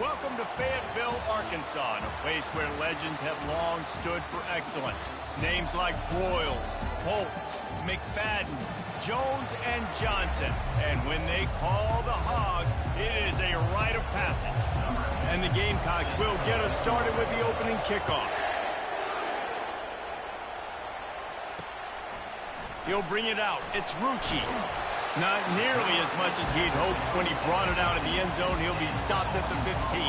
Welcome to Fayetteville, Arkansas, a place where legends have long stood for excellence. Names like Broyles, Holtz, McFadden, Jones, and Johnson. And when they call the Hogs, it is a rite of passage. And the Gamecocks will get us started with the opening kickoff. He'll bring it out. It's Rucci. Not nearly as much as he'd hoped when he brought it out of the end zone. He'll be stopped at the 15.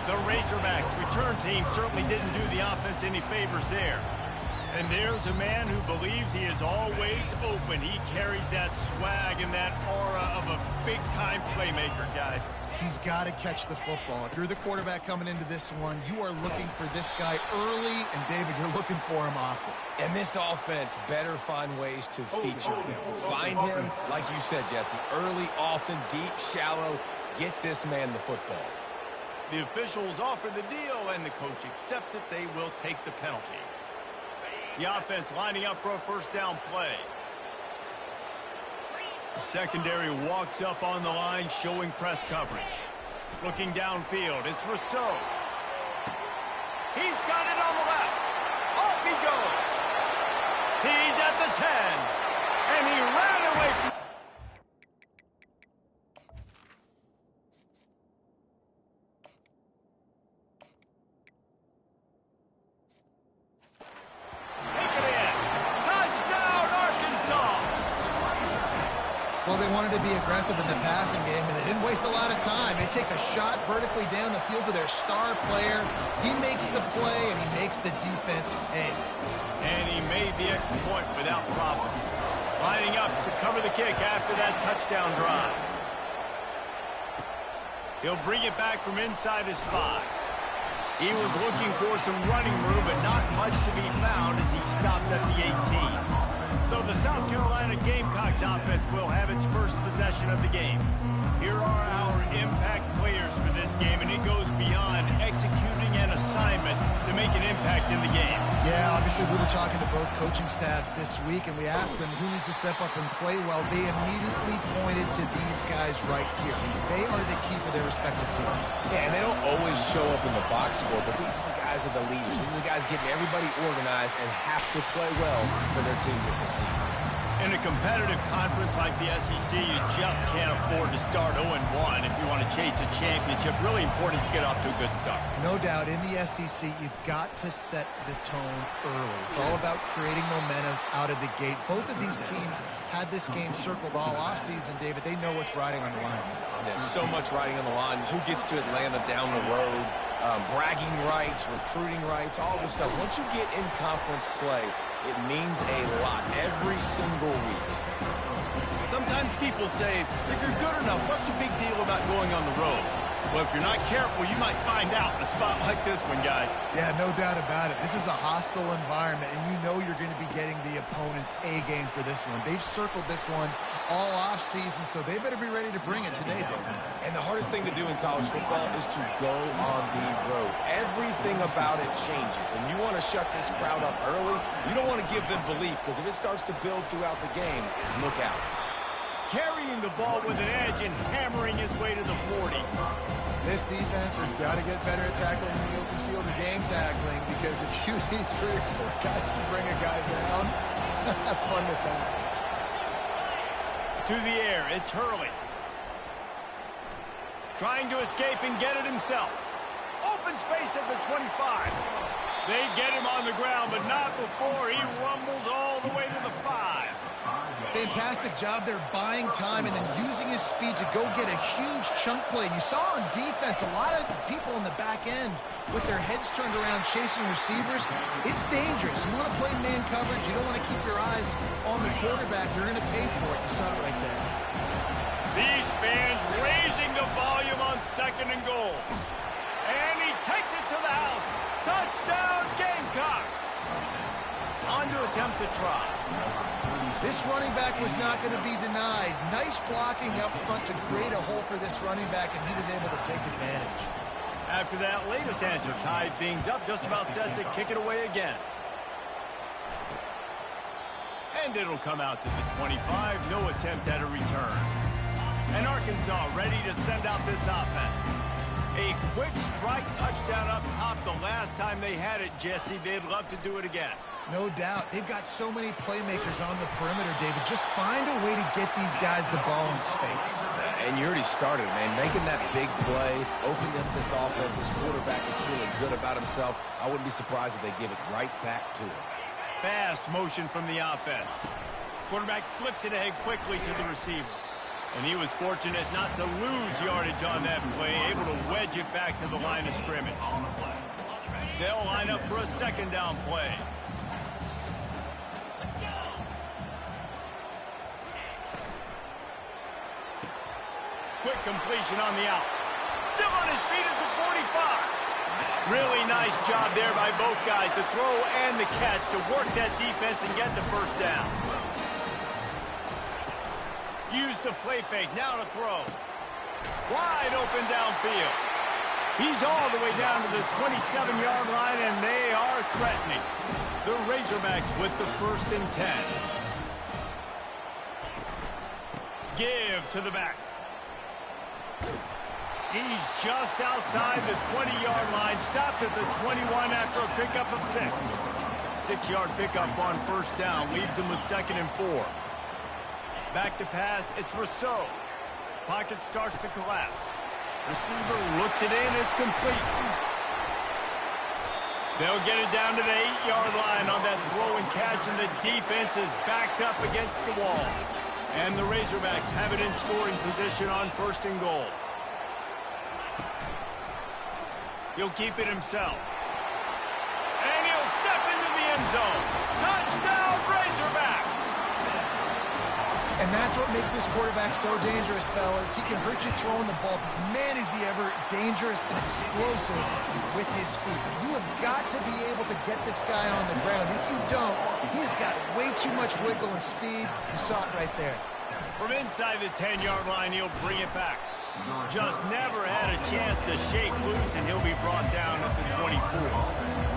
The Razorbacks' return team certainly didn't do the offense any favors there. And there's a man who believes he is always open. He carries that swag and that aura of a big-time playmaker, guys. He's got to catch the football. If you're the quarterback coming into this one, you are looking for this guy early, and David, you're looking for him often. And this offense better find ways to feature him. Find him, like you said, Jesse, early, often, deep, shallow. Get this man the football. The officials offer the deal, and the coach accepts it. They will take the penalty. The offense lining up for a first down play. The secondary walks up on the line, showing press coverage. Looking downfield, it's Rousseau. He's got it on the left. Off he goes. He's at the 10. And he ran away from... Well, they wanted to be aggressive in the passing game, and they didn't waste a lot of time. They take a shot vertically down the field to their star player. He makes the play, and he makes the defense pay. And he made the extra point without problem. Lining up to cover the kick after that touchdown drive. He'll bring it back from inside his 5. He was looking for some running room, but not much to be found as he stopped at the 18. So the South Carolina Gamecocks offense will have its first possession of the game. Here are our impact players for this game, and it goes beyond executing an assignment to make an impact in the game. Yeah, obviously we were talking to both coaching staffs this week, and we asked them who needs to step up and play well. They immediately pointed to these guys right here. They are the key for their respective teams. Yeah, and they don't always show up in the box score, but these are the guys that are the leaders. These are the guys getting everybody organized and have to play well for their team to succeed. In a competitive conference like the SEC, you just can't afford to start 0-1 if you want to chase a championship. Really important to get off to a good start. No doubt, in the SEC, you've got to set the tone early. It's all about creating momentum out of the gate. Both of these teams had this game circled all offseason, David. They know what's riding on the line. There's so much riding on the line. Who gets to Atlanta down the road? Bragging rights, recruiting rights, all this stuff. Once you get in conference play, it means a lot every single week. Sometimes people say, if you're good enough, what's the big deal about going on the road? Well, if you're not careful, you might find out in a spot like this one, guys. Yeah, no doubt about it. This is a hostile environment, and you know you're going to be getting the opponent's A game for this one. They've circled this one all off-season, so they better be ready to bring it today, though. And the hardest thing to do in college football is to go on the road. Everything about it changes, and you want to shut this crowd up early. You don't want to give them belief, because if it starts to build throughout the game, look out. Carrying the ball with an edge and hammering his way to the 40. This defense has got to get better at tackling the open field and game tackling, because if you need 3 or 4 guys to bring a guy down, have fun with that. To the air, it's Hurley. Trying to escape and get it himself. Open space at the 25. They get him on the ground, but not before he rumbles all the way to the 5. Fantastic job there buying time and then using his speed to go get a huge chunk play. You saw on defense a lot of people in the back end with their heads turned around chasing receivers. It's dangerous. You want to play man coverage. You don't want to keep your eyes on the quarterback. You're going to pay for it. You saw it right there. These fans raising the volume on 2nd and goal. And he takes it to the house. Touchdown, Gamecocks. On to attempt to try. This running back was not going to be denied. Nice blocking up front to create a hole for this running back, and he was able to take advantage. After that latest answer tied things up, just about set to kick it away again. And it'll come out to the 25. No attempt at a return. And Arkansas ready to send out this offense. A quick strike touchdown up top the last time they had it, Jesse. They'd love to do it again. No doubt. They've got so many playmakers on the perimeter, David. Just find a way to get these guys the ball in space. And you already started, man. Making that big play, opening up this offense. This quarterback is feeling good about himself. I wouldn't be surprised if they give it right back to him. Fast motion from the offense. Quarterback flips it ahead quickly to the receiver. And he was fortunate not to lose yardage on that play, able to wedge it back to the line of scrimmage. They'll line up for a second down play. Quick completion on the out. Still on his feet at the 45. Really nice job there by both guys to throw and the catch to work that defense and get the first down. Use the play fake, now to throw. Wide open downfield. He's all the way down to the 27-yard line, and they are threatening. The Razorbacks with the 1st and 10. Give to the back. He's just outside the 20-yard line, stopped at the 21 after a pickup of 6. 6-yard pickup on first down, leaves him with 2nd and 4. Back to pass, it's Rousseau. Pocket starts to collapse. Receiver looks it in, it's complete. They'll get it down to the 8-yard line on that throw and catch, and the defense is backed up against the wall. And the Razorbacks have it in scoring position on 1st and goal. He'll keep it himself. And he'll step into the end zone. Touchdown, Razorbacks! And that's what makes this quarterback so dangerous, fellas. He can hurt you throwing the ball, but man, is he ever dangerous and explosive with his feet. You have got to be able to get this guy on the ground. If you don't, he's got way too much wiggle and speed. You saw it right there. From inside the 10-yard line, he'll bring it back. Just never had a chance to shake loose, and he'll be brought down at the 24.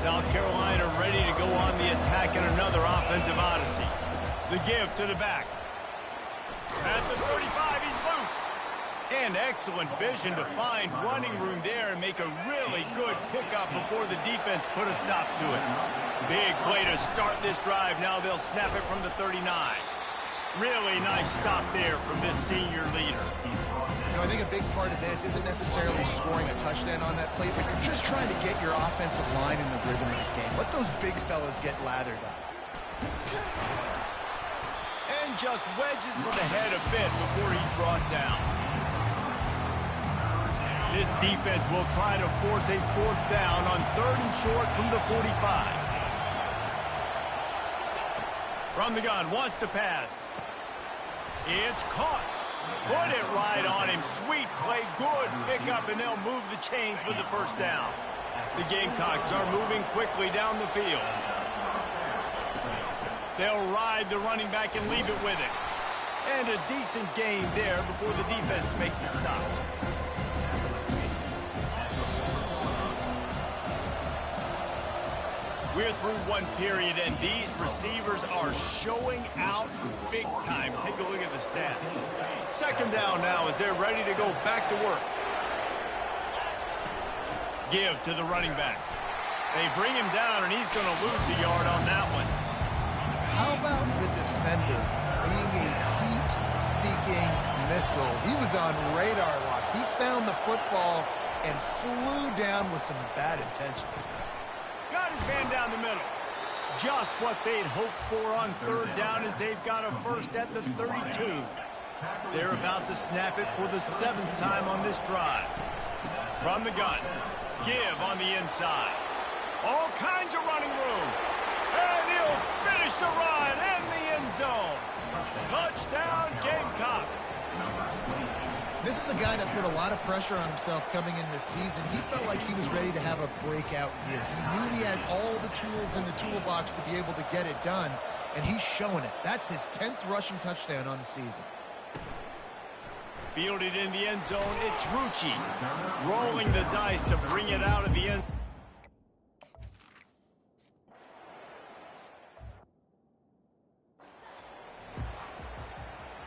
South Carolina ready to go on the attack in another offensive odyssey. The give to the back. At the 35, he's loose. And excellent vision to find running room there and make a really good pickup before the defense put a stop to it. Big play to start this drive. Now they'll snap it from the 39. Really nice stop there from this senior leader. I think a big part of this isn't necessarily scoring a touchdown on that play, but you're just trying to get your offensive line in the rhythm of the game. Let those big fellas get lathered up. And just wedges it ahead a bit before he's brought down. This defense will try to force a 4th down on 3rd and short from the 45. From the gun, wants to pass. It's caught. Put it right on him. Sweet play, good pickup, and they'll move the chains with the first down. The Gamecocks are moving quickly down the field. They'll ride the running back and leave it with it. And a decent gain there before the defense makes the stop. We're through one period, and these receivers are showing out big time. Take a look at the stats. 2nd down now as they're ready to go back to work. Give to the running back. They bring him down, and he's going to lose a yard on that one. How about the defender being a heat-seeking missile? He was on radar lock. He found the football and flew down with some bad intentions. Got his man down the middle. Just what they'd hoped for on 3rd down as they've got a first at the 32. They're about to snap it for the 7th time on this drive. From the gun, give on the inside. All kinds of running room. And he'll finish the run in the end zone. Touchdown, Gamecocks. This is a guy that put a lot of pressure on himself coming in this season. He felt like he was ready to have a breakout year. He knew he had all the tools in the toolbox to be able to get it done, and he's showing it. That's his 10th rushing touchdown on the season. Fielded in the end zone, it's Rucci. Rolling the dice to bring it out of the end.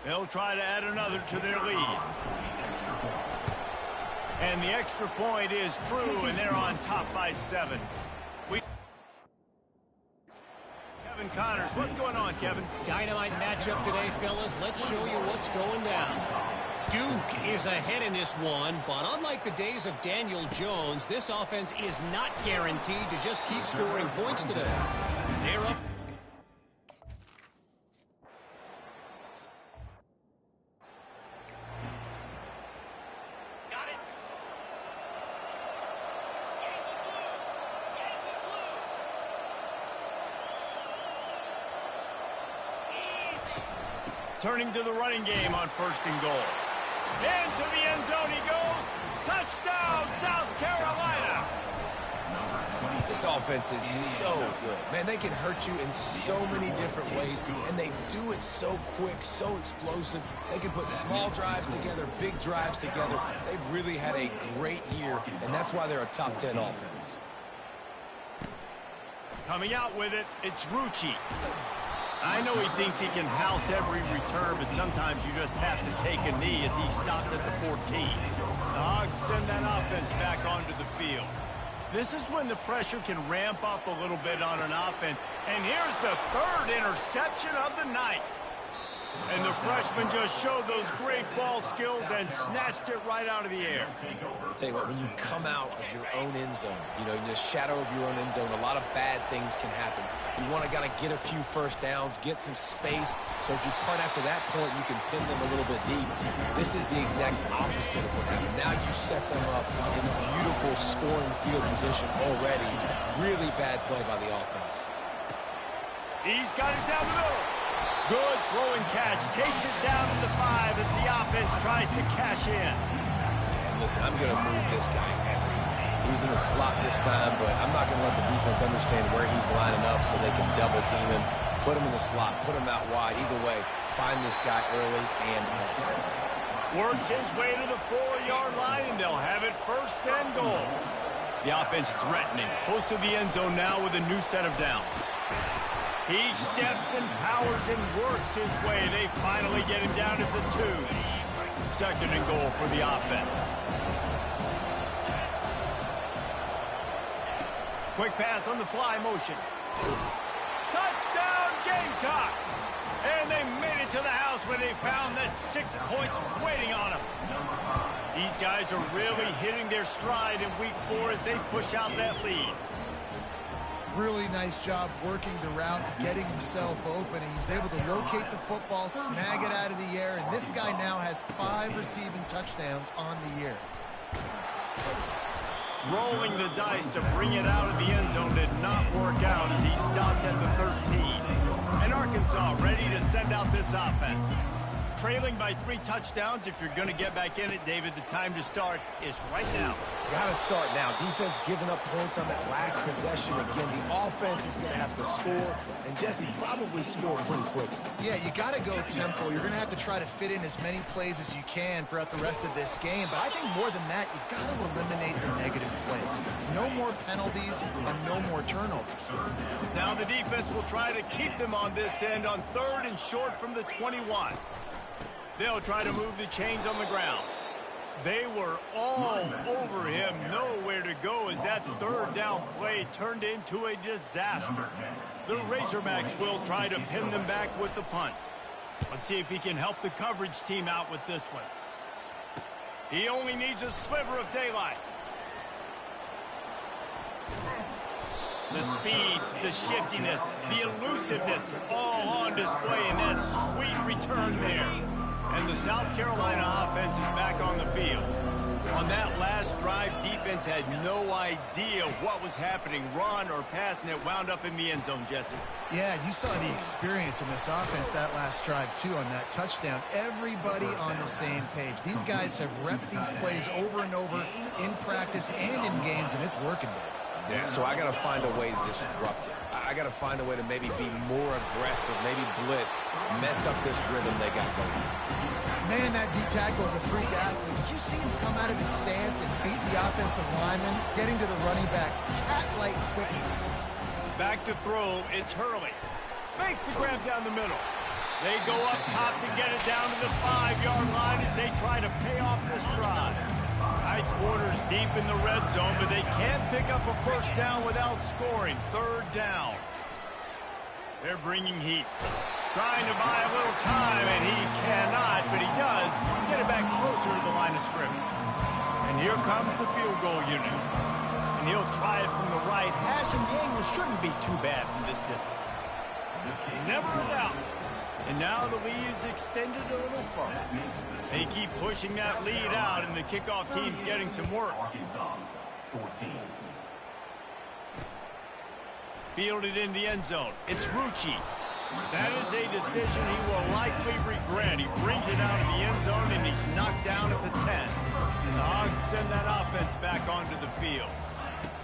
They'll try to add another to their lead. And the extra point is true, and they're on top by 7. Kevin Connors, what's going on, Kevin? Dynamite matchup today, fellas. Let's show you what's going down. Duke is ahead in this one, but unlike the days of Daniel Jones, this offense is not guaranteed to just keep scoring points today. They're up. Turning to the running game on 1st and goal. Into the end zone he goes. Touchdown, South Carolina. This offense is so good. Man, they can hurt you in so many different ways, and they do it so quick, so explosive. They can put small drives together, big drives together. They've really had a great year, and that's why they're a top 10 offense. Coming out with it, it's Rucci. I know he thinks he can house every return, but sometimes you just have to take a knee as he stopped at the 14. The Hogs send that offense back onto the field. This is when the pressure can ramp up a little bit on an offense. And here's the 3rd interception of the night. And the freshman just showed those great ball skills and snatched it right out of the air. I'll tell you what, when you come out of your own end zone, you know, in the shadow of your own end zone, a lot of bad things can happen. You want to get a few first downs, get some space, so if you punt after that point, you can pin them a little bit deep. This is the exact opposite of what happened. Now you set them up in a beautiful scoring field position already. Really bad play by the offense. He's got it down the middle. Good throw and catch. Takes it down to the 5 as the offense tries to cash in. And listen, I'm going to move this guy everywhere. He was in the slot this time, but I'm not going to let the defense understand where he's lining up so they can double team him, put him in the slot, put him out wide. Either way, find this guy early and often. Works his way to the 4-yard line, and they'll have it 1st and goal. The offense threatening. Close to the end zone now with a new set of downs. He steps and powers and works his way. They finally get him down at the 2. 2nd and goal for the offense. Quick pass on the fly motion. Touchdown Gamecocks! And they made it to the house where they found that 6 points waiting on them. These guys are really hitting their stride in week 4 as they push out that lead. Really nice job working the route, getting himself open, and he's able to locate the football, snag it out of the air, and this guy now has 5 receiving touchdowns on the year. Rolling the dice to bring it out of the end zone did not work out as he stopped at the 13. And Arkansas ready to send out this offense. Trailing by 3 touchdowns. If you're going to get back in it, David, the time to start is right now. Got to start now. Defense giving up points on that last possession. Again, the offense is going to have to score, and Jesse probably score pretty quickly. Yeah, you got to go tempo. You're going to have to try to fit in as many plays as you can throughout the rest of this game. But I think more than that, you got to eliminate the negative plays. No more penalties and no more turnovers. Now the defense will try to keep them on this end on 3rd and short from the 21. They'll try to move the chains on the ground. They were all over him, nowhere to go as that 3rd down play turned into a disaster. The Razorbacks will try to pin them back with the punt. Let's see if he can help the coverage team out with this one. He only needs a sliver of daylight. The speed, the shiftiness, the elusiveness, all on display in that sweet return there. And the South Carolina offense is back on the field. On that last drive, defense had no idea what was happening, run or pass, and it wound up in the end zone, Jesse. Yeah, you saw the experience in this offense that last drive, too, on that touchdown. Everybody on the same page. These guys have repped these plays over and over in practice and in games, and it's working. Yeah, so I got to find a way to disrupt it. I got to find a way to maybe be more aggressive, maybe blitz, mess up this rhythm they got going. Man, that D tackle is a freak athlete. Did you see him come out of his stance and beat the offensive lineman, getting to the running back? Cat-like quickness. Back to throw, it's Hurley. Makes the grab down the middle. They go up top to get it down to the 5-yard line as they try to pay off this drive. Tight quarters deep in the red zone, but they can't pick up a first down without scoring. Third down. They're bringing heat. Trying to buy a little time, and he cannot, but he does get it back closer to the line of scrimmage. And here comes the field goal unit. And he'll try it from the right hash, and the angle shouldn't be too bad from this distance. Never a doubt. And now the lead is extended a little further. They keep pushing that lead out, and the kickoff team's getting some work. Fielded in the end zone. It's Rucci. That is a decision he will likely regret. He brings it out of the end zone, and he's knocked down at the 10. The Hogs send that offense back onto the field.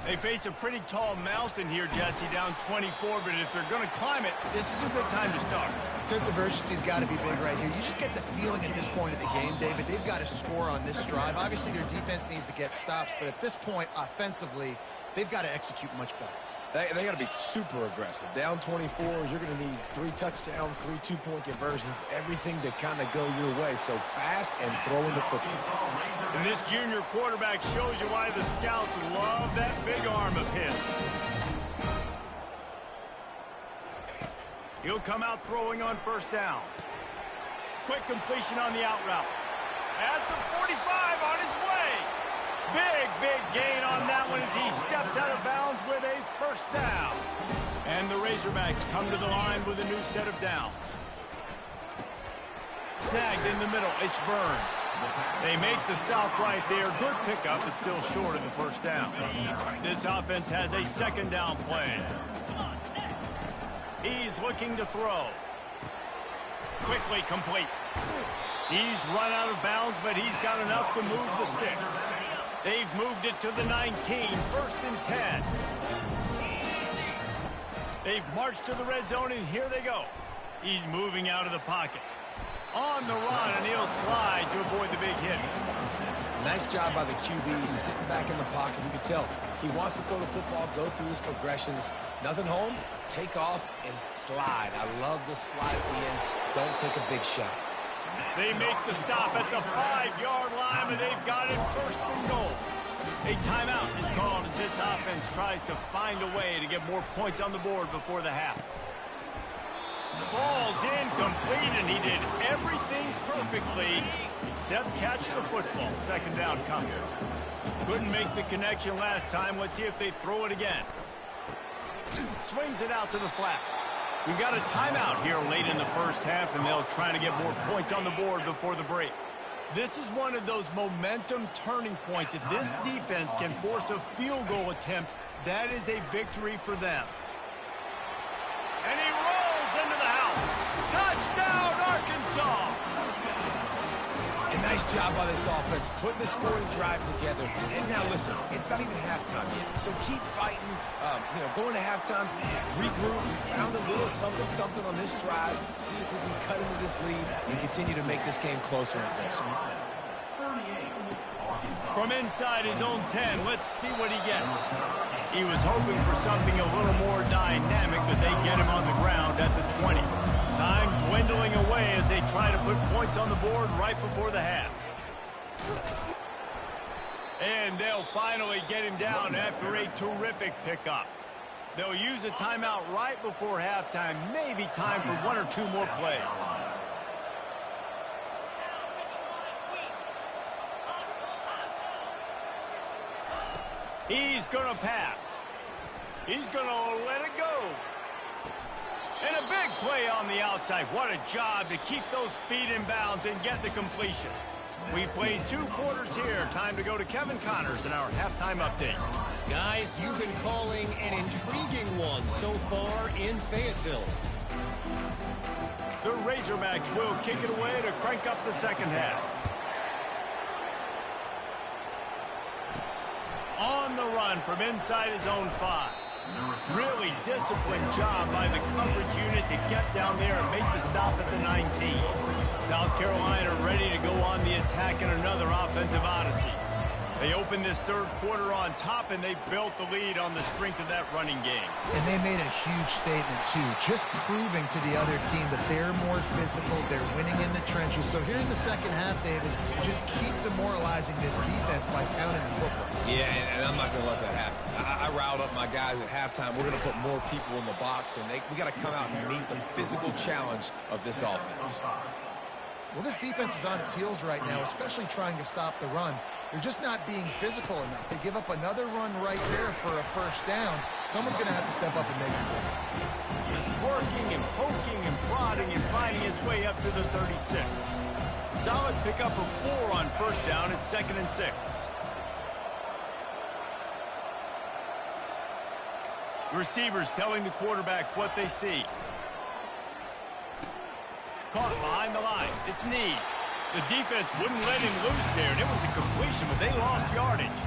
They face a pretty tall mountain here, Jesse, down 24, but if they're going to climb it, this is a good time to start. Sense of urgency's got to be big right here. You just get the feeling at this point of the game, David, they've got to score on this drive. Obviously, their defense needs to get stops, but at this point, offensively, they've got to execute much better. They got to be super aggressive. Down 24, you're going to need 3 touchdowns, 3 two-point conversions, everything to kind of go your way. So fast and throwing the football. And this junior quarterback shows you why the scouts love that big arm of his. He'll come out throwing on first down. Quick completion on the out route. At the 45 on his way. Big gain on that one as he steps out of bounds with a first down. And the Razorbacks come to the line with a new set of downs. Snagged in the middle, it's Burns. They make the stop right there. Good pickup, but still short of the first down. This offense has a second down play. He's looking to throw. Quickly complete. He's run out of bounds, but he's got enough to move the sticks. They've moved it to the 19, first and 10. They've marched to the red zone, and here they go. He's moving out of the pocket. On the run, and he'll slide to avoid the big hit. Nice job by the QB, sitting back in the pocket. You can tell he wants to throw the football, go through his progressions. Nothing home, take off and slide. I love the slide at the end. Don't take a big shot. They make the stop at the 5-yard line, and they've got it first and goal. A timeout is called as this offense tries to find a way to get more points on the board before the half. Falls incomplete, and he did everything perfectly except catch the football. Second down coming. Couldn't make the connection last time. Let's see if they throw it again. Swings it out to the flat. We've got a timeout here late in the first half, and they'll try to get more points on the board before the break. This is one of those momentum turning points. If this defense can force a field goal attempt, that is a victory for them. And he rolls into the house. Touchdown, Arkansas! A nice job by this offense, putting the scoring drive together. And now listen, it's not even halftime yet, so keep fighting. Going to halftime, regroup. We found a little something on this drive. See if we can cut into this lead and continue to make this game closer and closer. From inside his own 10, let's see what he gets. He was hoping for something a little more dynamic, but they get him on the ground at the 20. Time dwindling away as they try to put points on the board right before the half. And they'll finally get him down after a terrific pickup. They'll use a timeout right before halftime. Maybe time for 1 or 2 more plays. He's going to pass. He's going to let it go. And a big play on the outside. What a job to keep those feet in bounds and get the completion. We've played 2 quarters here. Time to go to Kevin Connors in our halftime update. Guys, you've been calling an intriguing one so far in Fayetteville. The Razorbacks will kick it away to crank up the second half. On the run from inside his own 5. Really disciplined job by the coverage unit to get down there and make the stop at the 19. South Carolina ready to go on the attack in another offensive odyssey. They opened this third quarter on top, and they built the lead on the strength of that running game. And they made a huge statement, too, just proving to the other team that they're more physical, they're winning in the trenches. So here in the second half, David, just keep demoralizing this defense by pounding the football. Yeah, and I'm not going to let that happen. I riled up my guys at halftime. We're going to put more people in the box, and we got to come out and meet the physical challenge of this offense. Well, this defense is on its heels right now, especially trying to stop the run. They're just not being physical enough. They give up another run right there for a first down. Someone's going to have to step up and make it. Just working and poking and prodding and finding his way up to the 36. Solid pickup of 4 on first down. It's 2nd and 6. The receivers telling the quarterback what they see. Caught behind the line. It's Need. The defense wouldn't let him loose there, and it was a completion, but they lost yardage.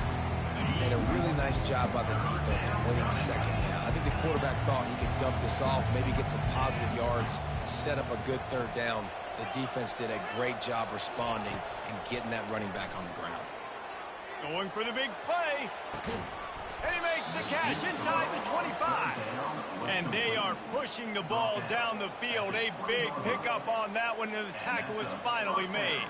And a really nice job by the defense winning second down. I think the quarterback thought he could dump this off, maybe get some positive yards, set up a good third down. The defense did a great job responding and getting that running back on the ground. Going for the big play. And he makes the catch inside the 25. And they are pushing the ball down the field. A big pickup on that one, and the tackle is finally made.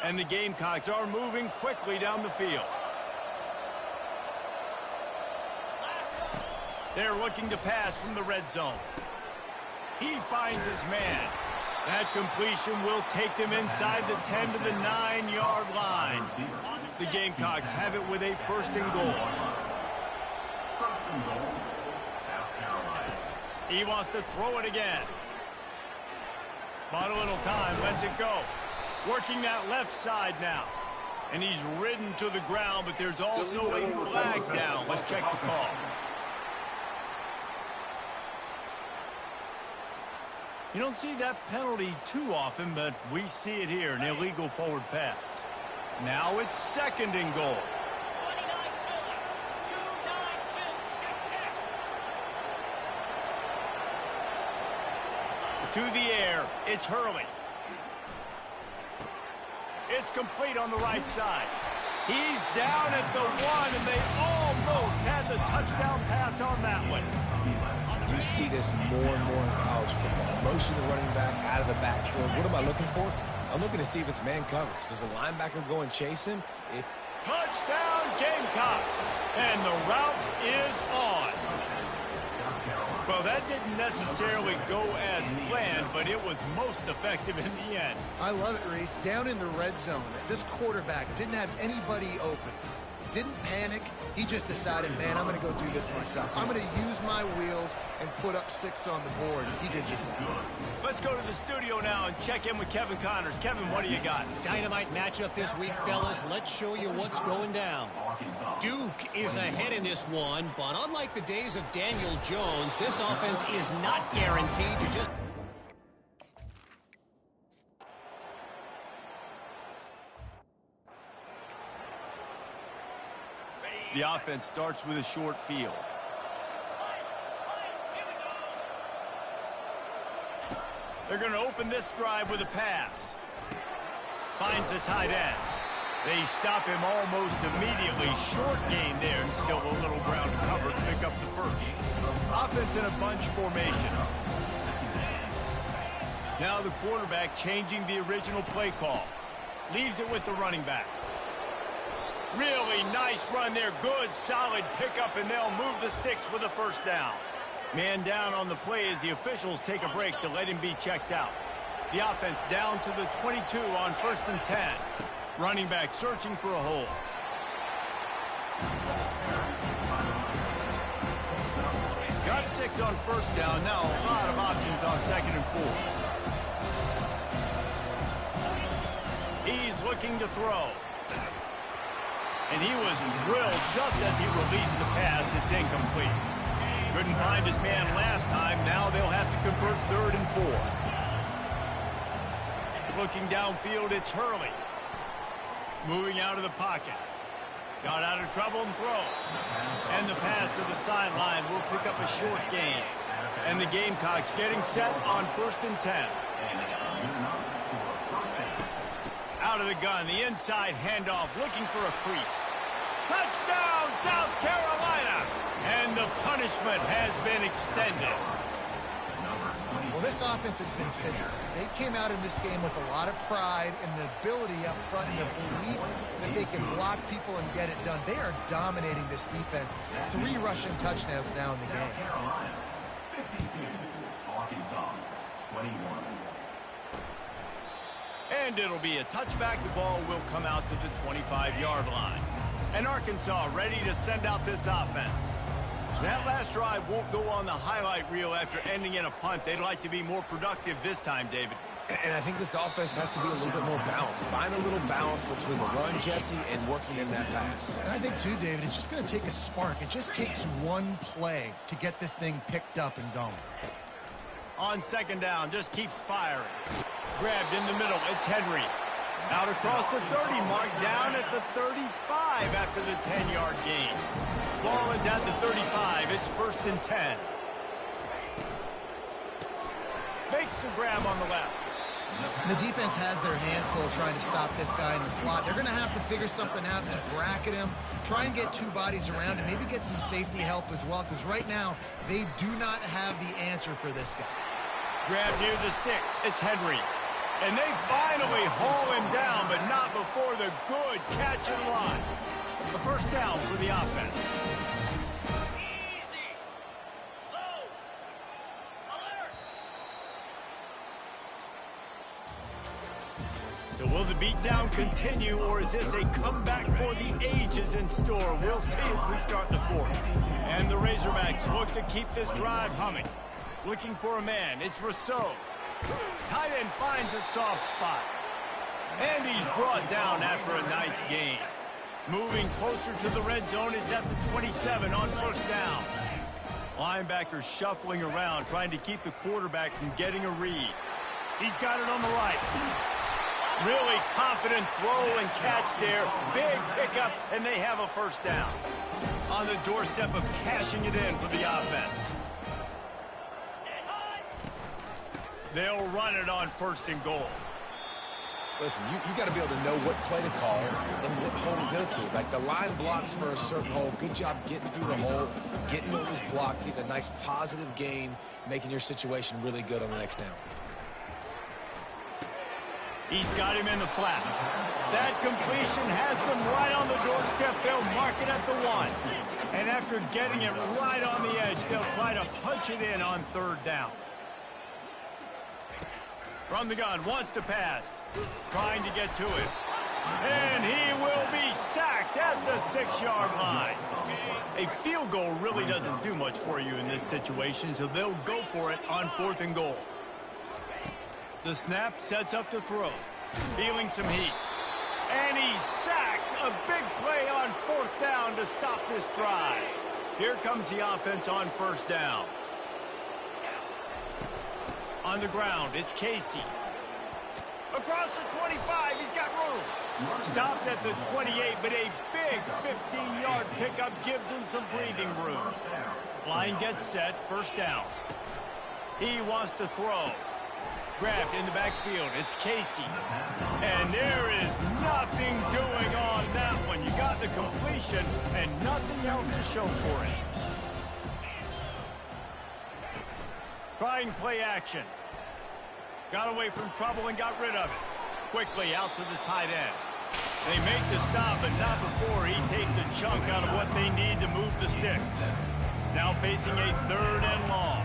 And the Gamecocks are moving quickly down the field. They're looking to pass from the red zone. He finds his man. That completion will take them inside the 10 to the 9-yard line. The Gamecocks have it with a 1st and goal. He wants to throw it again. Bought a little time, lets it go. Working that left side now. And he's ridden to the ground, but there's also a flag down. Let's check the call. You don't see that penalty too often, but we see it here, an illegal forward pass. Now it's 2nd and goal. To the air, it's Hurley. It's complete on the right side. He's down at the 1, and they almost had the touchdown pass on that one. You see this more and more in college football. Motion the running back out of the backfield. What am I looking for? I'm looking to see if it's man coverage. Does the linebacker go and chase him? Touchdown Gamecocks! And the route is on. Well, that didn't necessarily go as planned, but it was most effective in the end. I love it, Reese. Down in the red zone, this quarterback didn't have anybody open. Didn't panic. He just decided, man, I'm going to go do this myself. I'm going to use my wheels and put up 6 on the board. He did just that. Let's go to the studio now and check in with Kevin Connors. Kevin, what do you got? Dynamite matchup this week, fellas. Let's show you what's going down. Duke is ahead in this one, but unlike the days of Daniel Jones, this offense is not guaranteed to just... The offense starts with a short field. They're going to open this drive with a pass. Finds the tight end. They stop him almost immediately. Short gain there, and still a little ground to cover to pick up the first. Offense in a bunch formation. Now the quarterback changing the original play call. Leaves it with the running back. Really nice run there. Good, solid pickup, and they'll move the sticks with a first down. Man down on the play as the officials take a break to let him be checked out. The offense down to the 22 on 1st and 10. Running back searching for a hole. Got 6 on first down. Now a lot of options on 2nd and 4. He's looking to throw. And he was drilled just as he released the pass. It's incomplete. Couldn't find his man last time. Now they'll have to convert 3rd and 4. Looking downfield, it's Hurley. Moving out of the pocket. Got out of trouble and throws. And the pass to the sideline will pick up a short gain. And the Gamecocks getting set on 1st and 10. Out of the gun, the inside handoff, looking for a crease. Touchdown, South Carolina! And the punishment has been extended. Well, this offense has been physical. They came out in this game with a lot of pride and an ability up front and the belief that they can block people and get it done. They are dominating this defense. 3 rushing touchdowns now in the game. 52, Arkansas, 21. And it'll be a touchback. The ball will come out to the 25-yard line. And Arkansas ready to send out this offense. That last drive won't go on the highlight reel after ending in a punt. They'd like to be more productive this time, David. And I think this offense has to be a little bit more balanced. Find a little balance between the run, Jesse, and working in that pass. And I think, too, David, it's just going to take a spark. It just takes one play to get this thing picked up and going. On 2nd down, just keeps firing. Grabbed in the middle, it's Henry. Out across the 30 mark, down at the 35 after the 10-yard gain. Ball is at the 35, it's 1st and 10. Makes the grab on the left. The defense has their hands full trying to stop this guy in the slot. They're going to have to figure something out to bracket him, try and get 2 bodies around him, maybe get some safety help as well, because right now they do not have the answer for this guy. Grabbed near the sticks, it's Henry. And they finally haul him down, but not before the good catch and line. A 1st down for the offense. Easy. Low. Alert. So will the beatdown continue, or is this a comeback for the ages in store? We'll see as we start the 4th. And the Razorbacks look to keep this drive humming. Looking for a man, it's Rousseau. Tight end finds a soft spot. And he's brought down after a nice gain. Moving closer to the red zone, it's at the 27 on 1st down. Linebackers shuffling around, trying to keep the quarterback from getting a read. He's got it on the right. Really confident throw and catch there. Big pickup, and they have a 1st down. On the doorstep of cashing it in for the offense. They'll run it on 1st and goal. Listen, you got to be able to know what play to call and what hole to go through. Like the line blocks for a certain hole. Good job getting through the hole, getting what was blocked, getting a nice positive gain, making your situation really good on the next down. He's got him in the flat. That completion has them right on the doorstep. They'll mark it at the 1. And after getting it right on the edge, they'll try to punch it in on 3rd down. From the gun, wants to pass. Trying to get to it. And he will be sacked at the 6-yard line. A field goal really doesn't do much for you in this situation, so they'll go for it on 4th and goal. The snap sets up the throw. Feeling some heat. And he's sacked. A big play on 4th down to stop this drive. Here comes the offense on 1st down. On the ground, it's Casey. Across the 25, he's got room. Stopped at the 28, but a big 15-yard pickup gives him some breathing room. Line gets set, 1st down. He wants to throw. Grabbed in the backfield, it's Casey. And there is nothing doing on that one. You got the completion and nothing else to show for it. Trying play action. Got away from trouble and got rid of it. Quickly out to the tight end. They make the stop, but not before he takes a chunk out of what they need to move the sticks. Now facing a 3rd and long.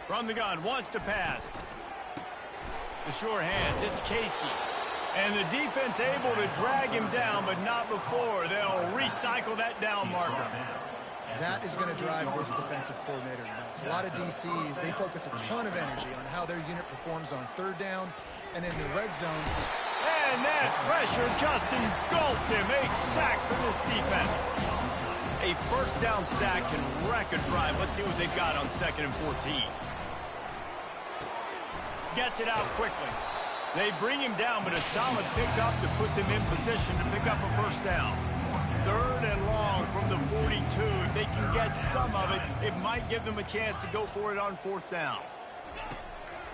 From the gun, wants to pass. The sure hands, it's Casey. And the defense able to drag him down, but not before. They'll recycle that down marker. That is going to drive this defensive coordinator nuts. A lot of DCs, they focus a ton of energy on how their unit performs on 3rd down and in the red zone. And that pressure just engulfed him. A sack for this defense. A 1st down sack can wreck a drive. Let's see what they've got on 2nd and 14. Gets it out quickly. They bring him down, but a solid pickup to put them in position to pick up a 1st down. 3rd and long from the 42. If they can get some of it, it might give them a chance to go for it on 4th down.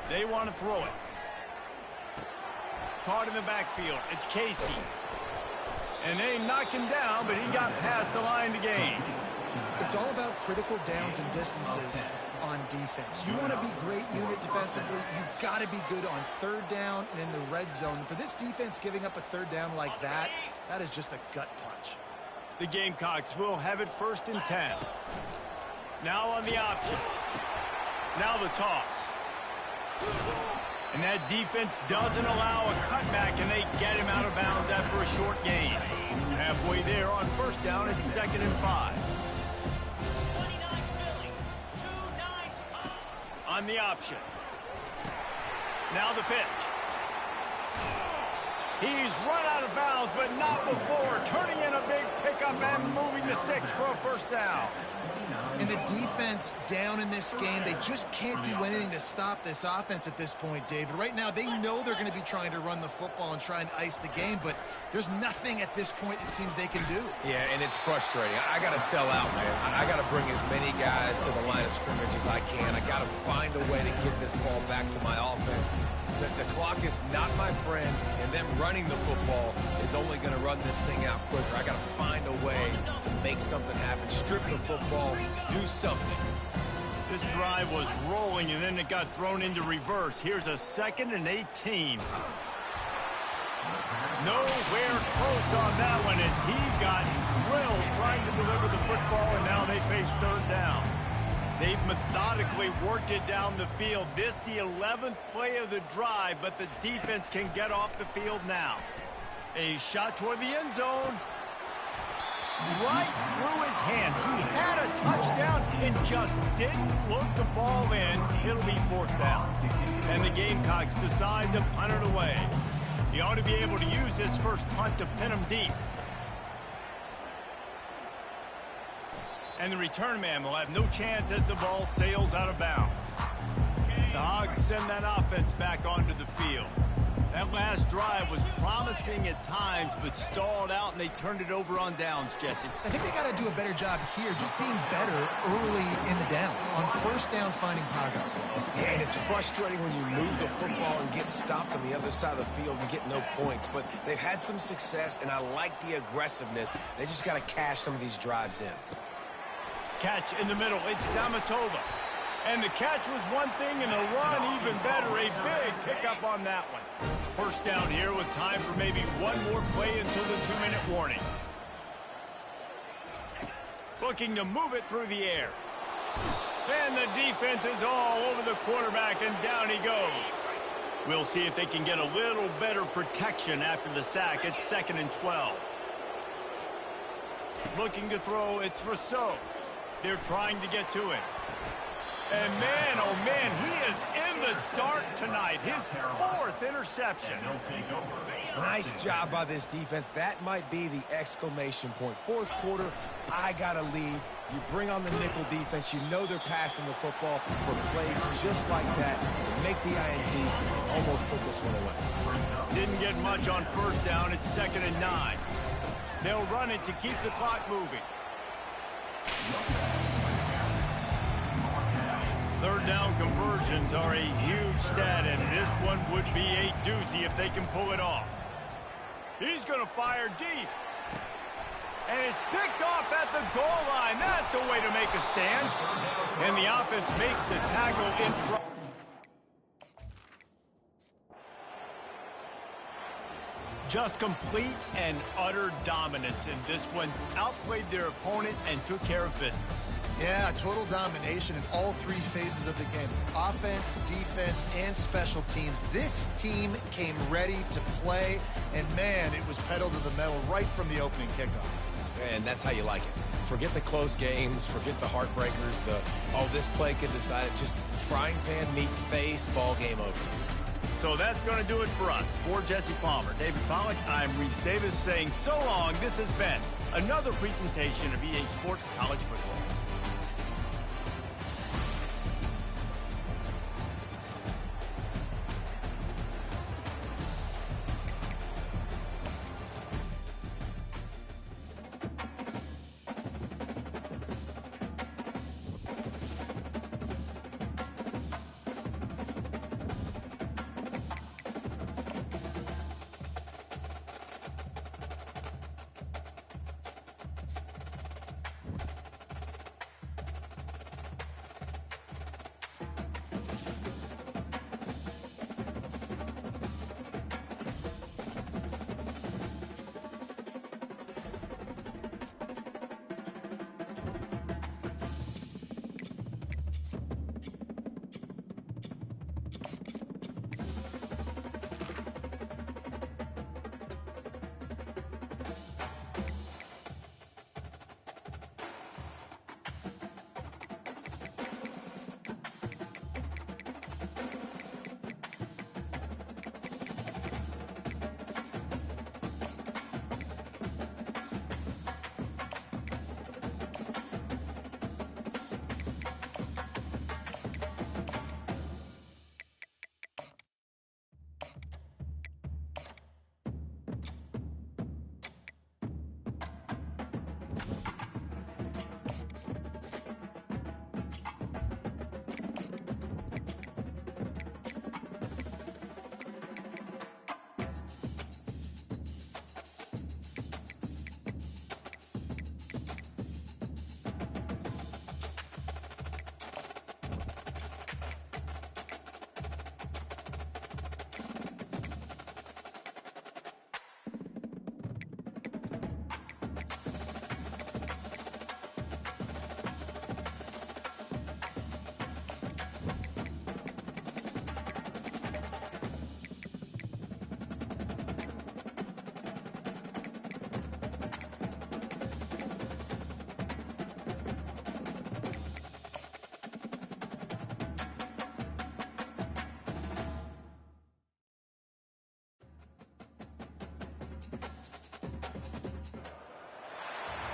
They want to throw it. Caught in the backfield. It's Casey. And they knock him down, but he got past the line to gain. It's all about critical downs and distances on defense. You want to be great unit defensively, you've got to be good on 3rd down and in the red zone. For this defense giving up a 3rd down like that, that is just a gut punch. The Gamecocks will have it 1st and 10. Now on the option. Now the toss. And that defense doesn't allow a cutback, and they get him out of bounds after a short gain. Halfway there on 1st down, it's 2nd and 5. 29 Philly. 2-9. On the option. Now the pitch. He's run out of bounds, but not before. Turning in a big pickup and moving the sticks for a 1st down. And the defense down in this game, they just can't do anything to stop this offense at this point, David. Right now, they know they're going to be trying to run the football and try and ice the game, but there's nothing at this point it seems they can do. Yeah, and it's frustrating. I got to sell out, man. I got to bring as many guys to the line of scrimmage as I can. I got to find a way to get this ball back to my offense. The clock is not my friend, and them running the football is only going to run this thing out quicker. I got to find a way to make something happen. Strip the football, do something. This drive was rolling, and then it got thrown into reverse. Here's a 2nd and 18. Nowhere close on that one as he got drilled trying to deliver the football, and now they face 3rd down. They've methodically worked it down the field. This the 11th play of the drive, but the defense can get off the field now. A shot toward the end zone. Right through his hands. He had a touchdown and just didn't look the ball in. It'll be 4th down. And the Gamecocks decide to punt it away. He ought to be able to use his first punt to pin him deep. And the return man will have no chance as the ball sails out of bounds. The Hogs send that offense back onto the field. That last drive was promising at times, but stalled out, and they turned it over on downs, Jesse. I think they got to do a better job here, just being better early in the downs. On 1st down, finding positive plays. Yeah, and it's frustrating when you move the football and get stopped on the other side of the field and get no points. But they've had some success, and I like the aggressiveness. They just got to cash some of these drives in. Catch in the middle. It's Zamatova. And the catch was one thing, and the run even better. A big pickup on that one. 1st down here with time for maybe one more play until the 2-minute warning. Looking to move it through the air. And the defense is all over the quarterback, and down he goes. We'll see if they can get a little better protection after the sack. It's 2nd and 12. Looking to throw, it's Rousseau. They're trying to get to him. And man, oh man, he is in the dark tonight. His 4th interception. Nice job by this defense. That might be the exclamation point. 4th quarter, I got to lead. You bring on the nickel defense. You know they're passing the football for plays just like that to make the INT and almost put this one away. Didn't get much on 1st down. It's 2nd and 9. They'll run it to keep the clock moving. 3rd down conversions are a huge stat, and this one would be a doozy if they can pull it off. He's going to fire deep. And it's picked off at the goal line. That's a way to make a stand. And the offense makes the tackle in front. Just complete and utter dominance in this one. Outplayed their opponent and took care of business. Yeah, total domination in all 3 phases of the game. Offense, defense, and special teams. This team came ready to play, and man, it was pedal to the metal right from the opening kickoff. And that's how you like it. Forget the close games, forget the heartbreakers, this play could decide it. Just frying pan meet face, ball game over. So that's going to do it for us. For Jesse Palmer, David Pollack, I'm Reese Davis saying so long. This has been another presentation of EA Sports College Football.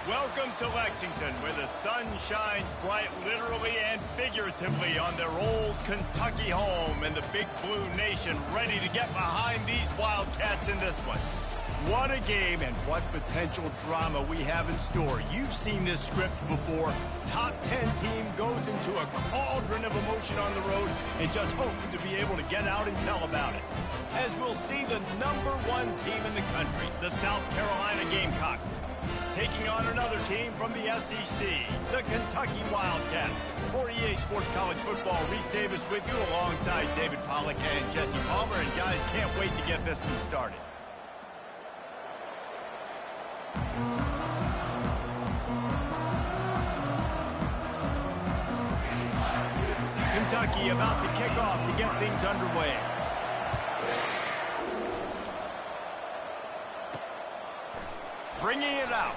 Welcome to Lexington, where the sun shines bright literally and figuratively on their old Kentucky home, and the Big Blue Nation ready to get behind these Wildcats in this one. What a game and what potential drama we have in store. You've seen this script before. Top 10 team goes into a cauldron of emotion on the road and just hopes to be able to get out and tell about it. As we'll see the #1 team in the country, the South Carolina Gamecocks, taking on another team from the SEC, the Kentucky Wildcats. For EA Sports College Football, Reese Davis with you alongside David Pollack and Jesse Palmer. And guys, can't wait to get this one started. Kentucky about to kick off to get things underway. Bringing it out.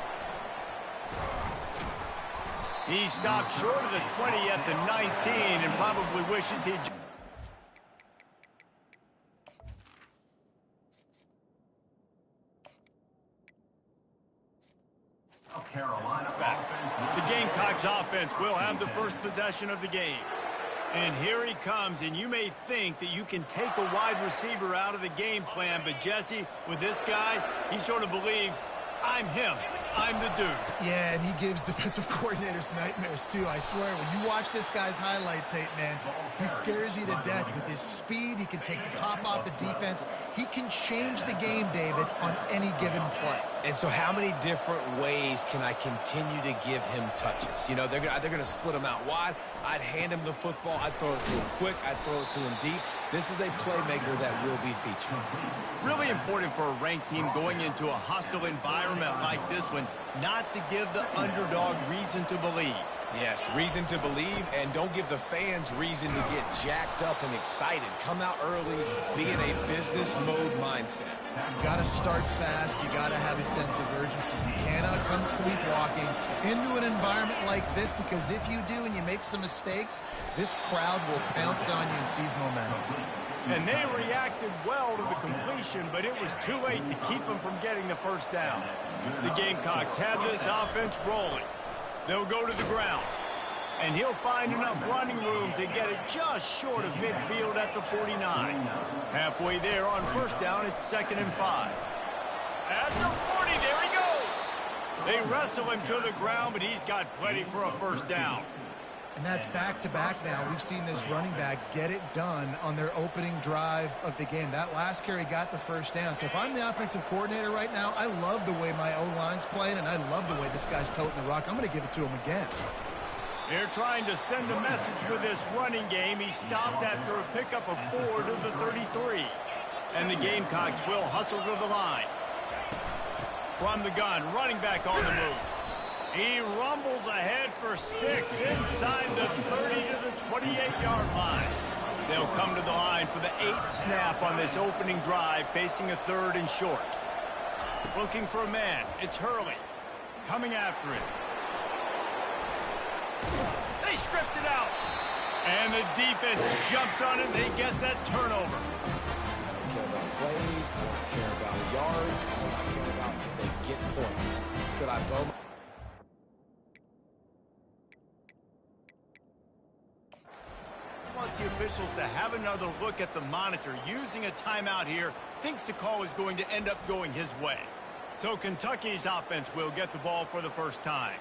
He stopped short of the 20 at the 19 and probably wishes he'd... Carolina The Gamecocks offense will have the first possession of the game. And here he comes, and you may think that you can take a wide receiver out of the game plan, but Jesse, with this guy, he sort of believes, I'm him. I'm the dude. Yeah, and he gives defensive coordinators nightmares, too. I swear, when you watch this guy's highlight tape, man, he scares you to death with his speed. He can take the top off the defense. He can change the game, David, on any given play. And so how many different ways can I continue to give him touches? You know, they're going to split him out wide. I'd hand him the football. I'd throw it to him quick. I'd throw it to him deep. This is a playmaker that will be featured. Really important for a ranked team going into a hostile environment like this one, not to give the underdog reason to believe. Yes, reason to believe, and don't give the fans reason to get jacked up and excited. Come out early, be in a business mode mindset. You got to start fast. You got to have a sense of urgency. You cannot come sleepwalking into an environment like this, because if you do and you make some mistakes, this crowd will pounce on you and seize momentum. And they reacted well to the completion, but it was too late to keep them from getting the first down. The Gamecocks have this offense rolling. They'll go to the ground, and he'll find enough running room to get it just short of midfield at the 49. Halfway there on first down, it's 2nd and 5. At the 40, there he goes. They wrestle him to the ground, but he's got plenty for a first down. And that's back-to-back now. We've seen this running back get it done on their opening drive of the game. That last carry got the first down. So if I'm the offensive coordinator right now, I love the way my O-line's playing, and I love the way this guy's toting the rock. I'm going to give it to him again. They're trying to send a message with this running game. He stopped after a pickup of 4 to the 33. And the Gamecocks will hustle to the line. From the gun, running back on the move. He rumbles ahead for 6 inside the 30 to the 28-yard line. They'll come to the line for the 8th snap on this opening drive, facing a 3rd and short. Looking for a man. It's Hurley. Coming after it. They stripped it out. And the defense jumps on it. They get that turnover. I don't care about plays. I don't care about yards. I don't care about can they get points. Could I bow? Wants the officials to have another look at the monitor. Using a timeout here, thinks the call is going to end up going his way. So Kentucky's offense will get the ball for the first time.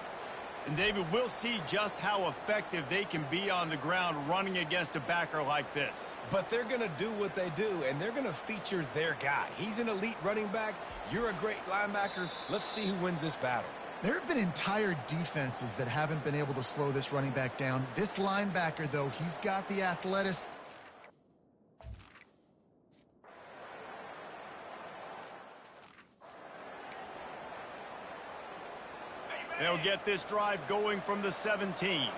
And David, we'll see just how effective they can be on the ground running against a backer like this. But they're going to do what they do, and they're going to feature their guy. He's an elite running back. You're a great linebacker. Let's see who wins this battle. There have been entire defenses that haven't been able to slow this running back down. This linebacker, though, he's got the athleticism. They'll get this drive going from the 17.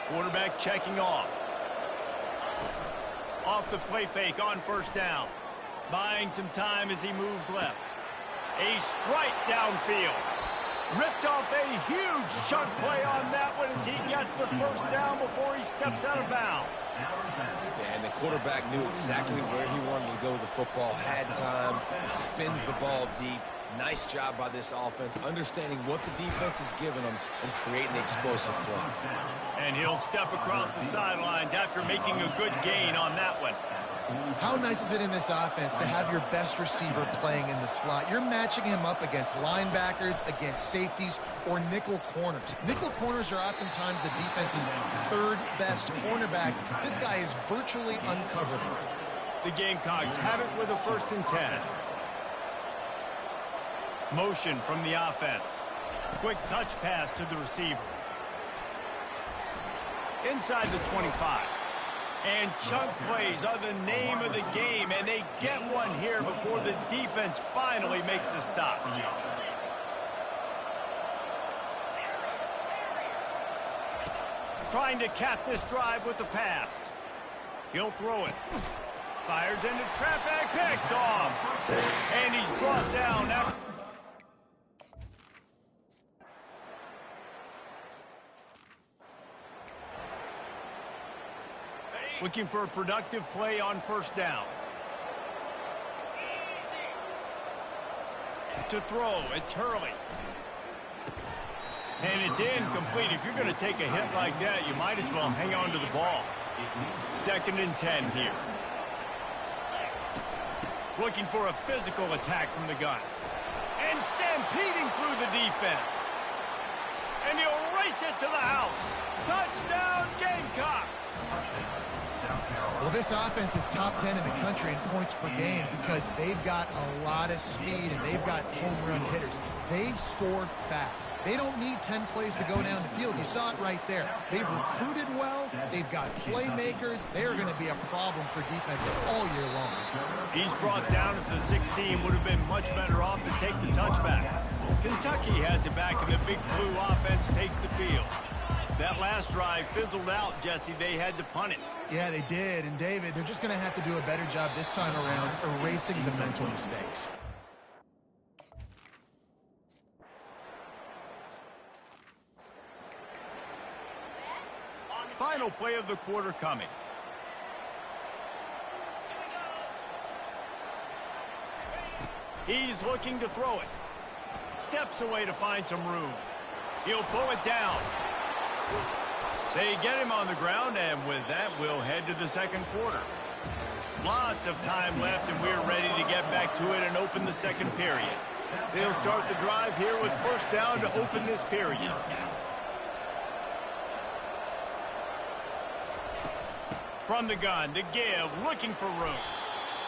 Quarterback checking off. Off the play fake on first down. Buying some time as he moves left. A strike downfield. Ripped off a huge chunk play on that one as he gets the first down before he steps out of bounds. Yeah, and the quarterback knew exactly where he wanted to football, had time, spins the ball deep. Nice job by this offense, understanding what the defense is giving them and creating the explosive play. And he'll step across the sidelines after making a good gain on that one. How nice is it in this offense to have your best receiver playing in the slot? You're matching him up against linebackers, against safeties, or nickel corners. Nickel corners are oftentimes the defense's third best cornerback. This guy is virtually uncoverable. The Gamecocks have it with a 1st and 10. Motion from the offense. Quick touch pass to the receiver. Inside the 25. And chunk plays are the name of the game, and they get one here before the defense finally makes a stop. Trying to cap this drive with the pass. He'll throw it. Fires into traffic, picked off. And he's brought down after... Looking for a productive play on 1st down. To throw, it's Hurley. And it's incomplete. If you're going to take a hit like that, you might as well hang on to the ball. 2nd and 10 here. Looking for a physical attack from the gun. And stampeding through the defense. And he'll race it to the house. Touchdown, Gamecocks! Well, this offense is top 10 in the country in points per game because they've got a lot of speed and they've got home run hitters. They score fast. They don't need 10 plays to go down the field. You saw it right there. They've recruited well. They've got playmakers. They are going to be a problem for defenses all year long. He's brought down at the 16. Would have been much better off to take the touchback. Kentucky has it back, and the Big Blue offense takes the field. That last drive fizzled out, Jesse. They had to punt it. Yeah, they did. And, David, they're just going to have to do a better job this time around erasing the mental mistakes. Final play of the quarter coming. He's looking to throw it. Steps away to find some room. He'll pull it down. They get him on the ground, and with that, we'll head to the 2nd quarter. Lots of time left, and we're ready to get back to it and open the 2nd period. They'll start the drive here with 1st down to open this period. From the gun, to give, looking for room.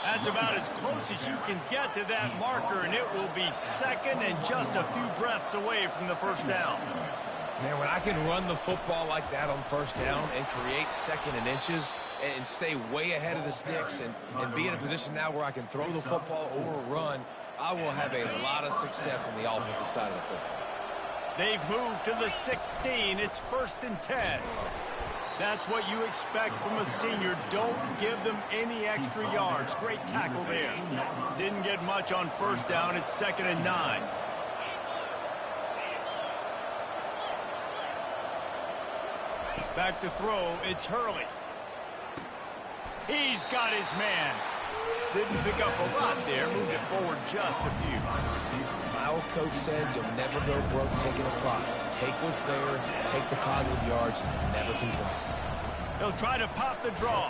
That's about as close as you can get to that marker, and it will be 2nd and just a few breaths away from the 1st down. Man, when I can run the football like that on 1st down and create 2nd and inches and stay way ahead of the sticks and be in a position now where I can throw the football or run, I will have a lot of success on the offensive side of the football. They've moved to the 16. It's 1st and 10. That's what you expect from a senior. Don't give them any extra yards. Great tackle there. Didn't get much on 1st down. It's 2nd and 9. Back to throw, it's Hurley. He's got his man. Didn't pick up a lot there, moved it forward just a few. My old coach said you'll never go broke taking a profit. Take what's there, take the positive yards, and never complain. He'll try to pop the draw.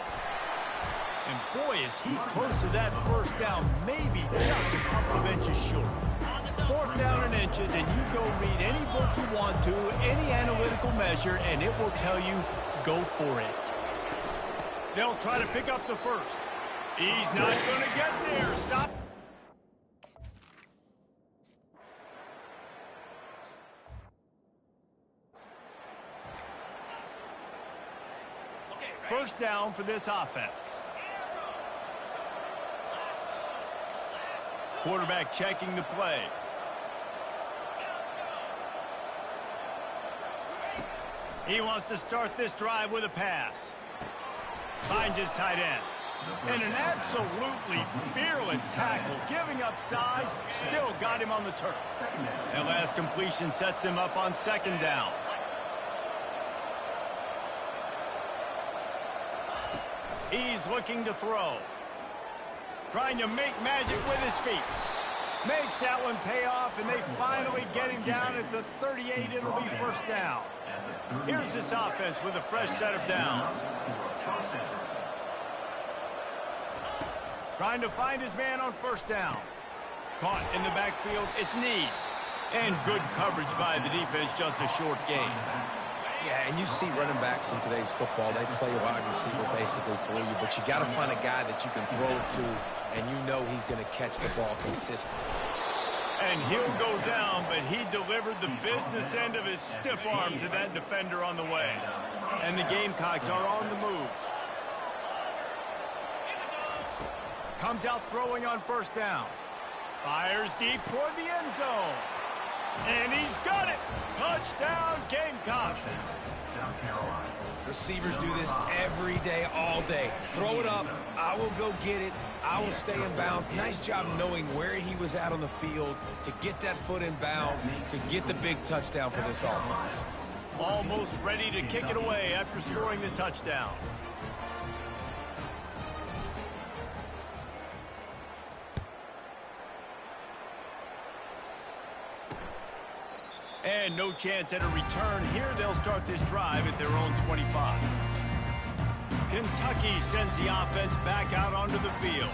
And boy, is he close to that 1st down, maybe just a couple of inches short. 4th down and inches, and you go read any book you want to, any analytical measure, and it will tell you, go for it. They'll try to pick up the 1st. He's not going to get there. Stop. First down for this offense. Quarterback checking the play. He wants to start this drive with a pass. Finds his tight end. And an absolutely fearless tackle, giving up size, still got him on the turf. That last completion sets him up on 2nd down. He's looking to throw. Trying to make magic with his feet. Makes that one pay off, and they finally get him down at the 38. It'll be first down. Here's this offense with a fresh set of downs. Trying to find his man on first down. Caught in the backfield. It's Need. And good coverage by the defense, just a short gain. Yeah, and you see running backs in today's football, they play wide receiver basically for you, but you got to find a guy that you can throw it to, and you know he's going to catch the ball consistently. And he'll go down, but he delivered the business end of his stiff arm to that defender on the way. And the Gamecocks are on the move. Comes out throwing on first down. Fires deep toward the end zone. And he's got it. Touchdown, Gamecocks. Receivers do this every day, all day. Throw it up. I will go get it. I will stay in bounds. Nice job knowing where he was at on the field to get that foot in bounds, to get the big touchdown for this offense. Almost ready to kick it away after scoring the touchdown. And no chance at a return here. They'll start this drive at their own 25. Kentucky sends the offense back out onto the field.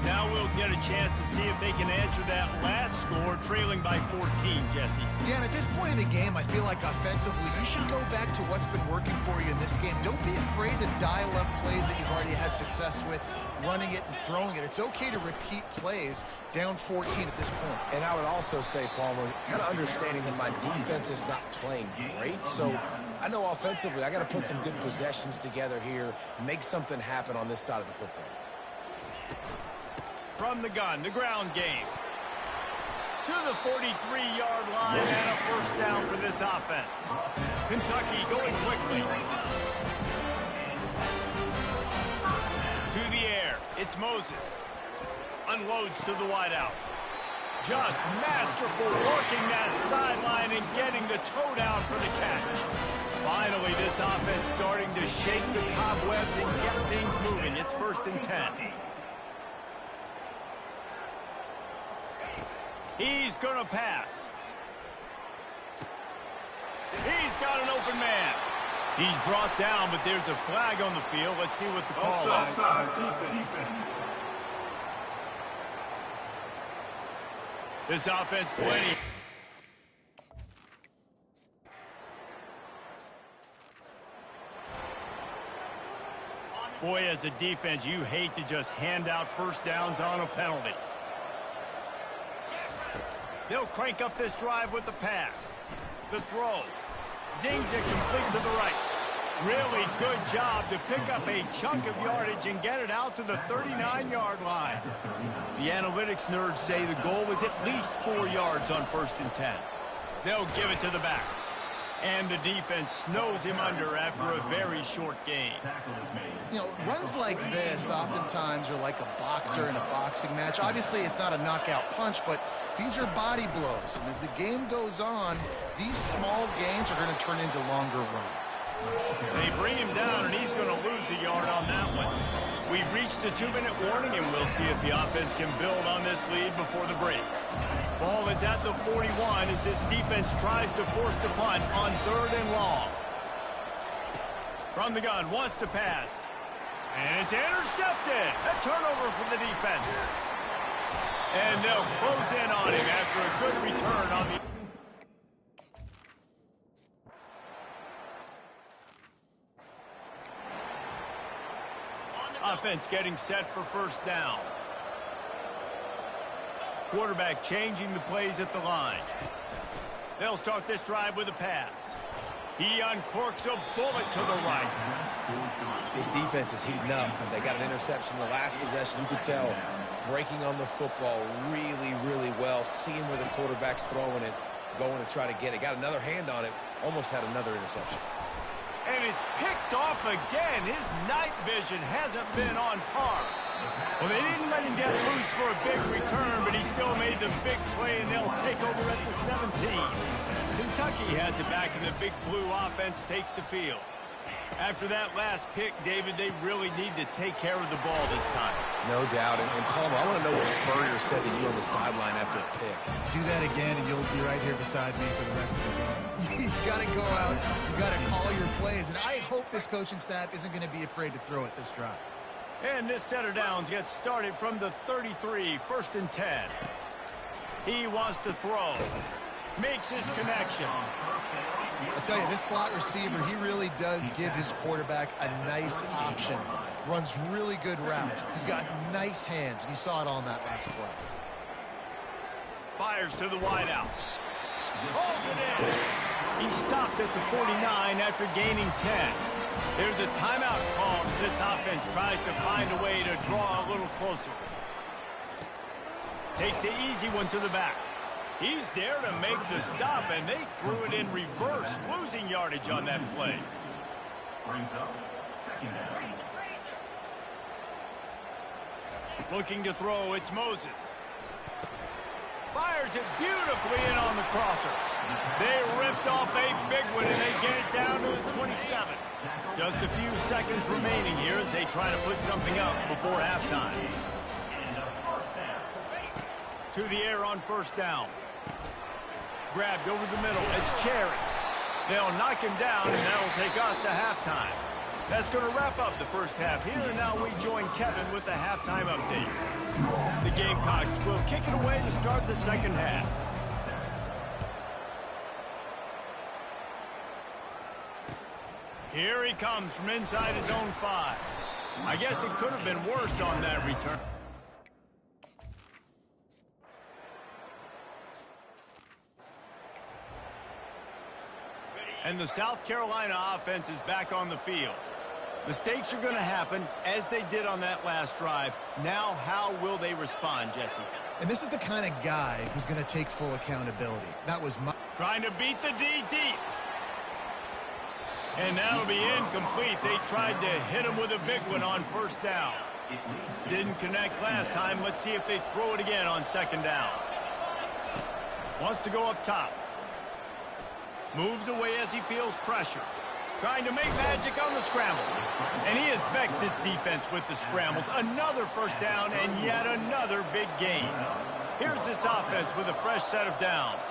Now we'll get a chance to see if they can answer that last score, trailing by 14, Jesse. Yeah, and at this point in the game, I feel like offensively, you should go back to what's been working for you in this game. Don't be afraid to dial up plays that you've already had success with, running it and throwing it. It's okay to repeat plays down 14 at this point. And I would also say, Palmer, kind of understanding that my defense is not playing great, so I know offensively I got to put some good possessions together here, make something happen on this side of the football. From the gun, the ground game. To the 43-yard line and a first down for this offense. Kentucky going quickly. To the air, it's Moses. Unloads to the wideout. Just masterful working that sideline and getting the toe down for the catch. Finally, this offense starting to shake the cobwebs and get things moving. It's 1st and 10. He's going to pass. He's got an open man. He's brought down, but there's a flag on the field. Let's see what the call is. This offense plenty. Boy, as a defense, you hate to just hand out first downs on a penalty. They'll crank up this drive with the pass. The throw. Zings it complete to the right. Really good job to pick up a chunk of yardage and get it out to the 39-yard line. The analytics nerds say the goal was at least 4 yards on 1st and 10. They'll give it to the back. And the defense snows him under after a very short game. You know, runs like this oftentimes are like a boxer in a boxing match. Obviously, it's not a knockout punch, but these are body blows. And as the game goes on, these small gains are going to turn into longer runs. They bring him down, and he's going to lose a yard on that one. We've reached the 2-minute warning, and we'll see if the offense can build on this lead before the break. Ball is at the 41 as this defense tries to force the punt on 3rd and long. From the gun, wants to pass. And it's intercepted. A turnover for the defense. And they'll close in on him after a good return on the... Offense getting set for first down. Quarterback changing the plays at the line. They'll start this drive with a pass. He uncorks a bullet to the right. This defense is heating up. They got an interception the last possession. You could tell breaking on the football really, really well. Seeing where the quarterback's throwing it, going to try to get it. Got another hand on it. Almost had another interception. And it's picked off again. His night vision hasn't been on par. Well, they didn't let him get loose for a big return, but he still made the big play, and they'll take over at the 17. Kentucky has it back, and the big blue offense takes the field. After that last pick, David, they really need to take care of the ball this time. No doubt. And Palmer, I want to know what Spurrier said to you on the sideline after a pick. Do that again, and you'll be right here beside me for the rest of the game. You got to go out. You got to call your plays. And I hope this coaching staff isn't going to be afraid to throw it this drive. And this set of downs gets started from the 33, 1st and 10. He wants to throw. Makes his connection. I'll tell you, this slot receiver, he really does give his quarterback a nice option. Runs really good routes. He's got nice hands, and you saw it on that last play. Fires to the wideout. Holds it in. He stopped at the 49 after gaining 10. There's a timeout called as this offense tries to find a way to draw a little closer. Takes the easy one to the back. He's there to make the stop, and they threw it in reverse, losing yardage on that play. Brings up second down. Looking to throw, it's Moses. Fires it beautifully in on the crosser. They ripped off a big one, and they get it down to the 27. Just a few seconds remaining here as they try to put something up before halftime. To the air on 1st down. Grabbed over the middle. It's Cherry. They'll knock him down, and that'll take us to halftime. That's going to wrap up the first half here, and now we join Kevin with the halftime update. The Gamecocks will kick it away to start the second half. Here he comes from inside his own 5. I guess it could have been worse on that return. And the South Carolina offense is back on the field. Mistakes are going to happen, as they did on that last drive. Now, how will they respond, Jesse? And this is the kind of guy who's going to take full accountability. That was my... Trying to beat the D deep. And that'll be incomplete. They tried to hit him with a big one on 1st down. Didn't connect last time. Let's see if they throw it again on 2nd down. Wants to go up top. Moves away as he feels pressure. Trying to make magic on the scramble. And he has vexed his defense with the scrambles. Another 1st down and yet another big gain. Here's this offense with a fresh set of downs.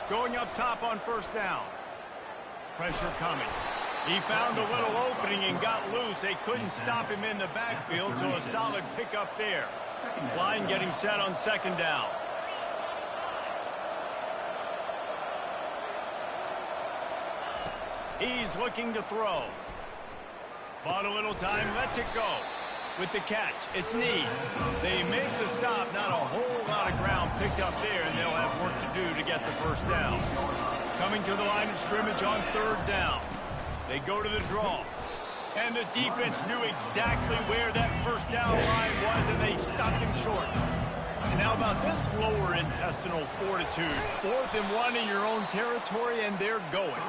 Going up top on 1st down. Pressure coming. He found a little opening and got loose. They couldn't stop him in the backfield, so a solid pickup there. Line getting set on 2nd down. He's looking to throw. Bought a little time, lets it go. With the catch, it's Need. They make the stop, not a whole lot of ground picked up there, and they'll have work to do to get the 1st down. Coming to the line of scrimmage on 3rd down. They go to the draw. And the defense knew exactly where that 1st down line was, and they stopped him short. And how about this lower intestinal fortitude? 4th and 1 in your own territory, and they're going.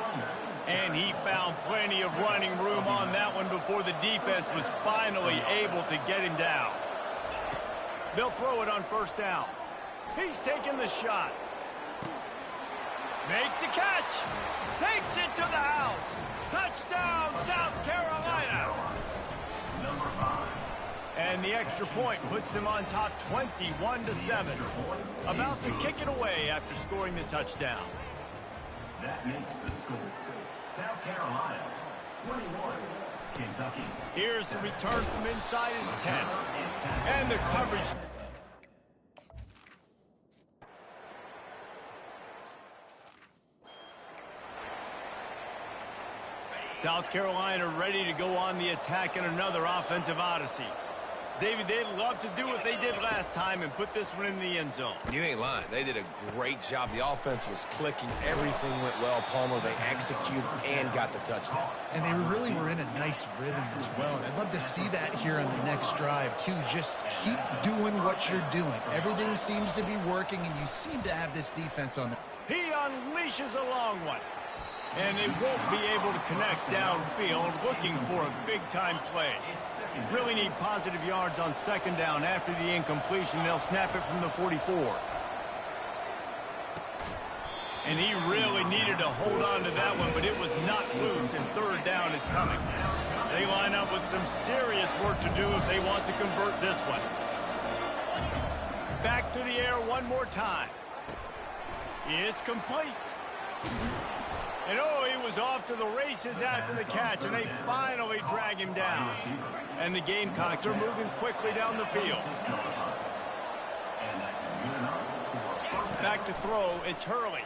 And he found plenty of running room on that one before the defense was finally able to get him down. They'll throw it on 1st down. He's taking the shot. Makes the catch. Takes it to the house. Touchdown, South Carolina. Number 5. And the extra point puts them on top 21-7. About to kick it away after scoring the touchdown. That makes the score. South Carolina, 21, Kentucky. Here's the return from inside his 10. And the coverage. South Carolina ready to go on the attack in another offensive odyssey. David, they'd love to do what they did last time and put this one in the end zone. You ain't lying. They did a great job. The offense was clicking. Everything went well. Palmer, they executed and got the touchdown. And they really were in a nice rhythm as well. And I'd love to see that here on the next drive, too. Just keep doing what you're doing. Everything seems to be working, and you seem to have this defense on. He unleashes a long one. And they won't be able to connect downfield, looking for a big-time play. Really need positive yards on 2nd down. After the incompletion, they'll snap it from the 44. And he really needed to hold on to that one, but it was not loose, and third down is coming. They line up with some serious work to do if they want to convert this one. Back to the air one more time. It's complete. And oh, he was off to the races after the catch, and they finally drag him down. And the Gamecocks are moving quickly down the field. Back to throw, it's Hurley.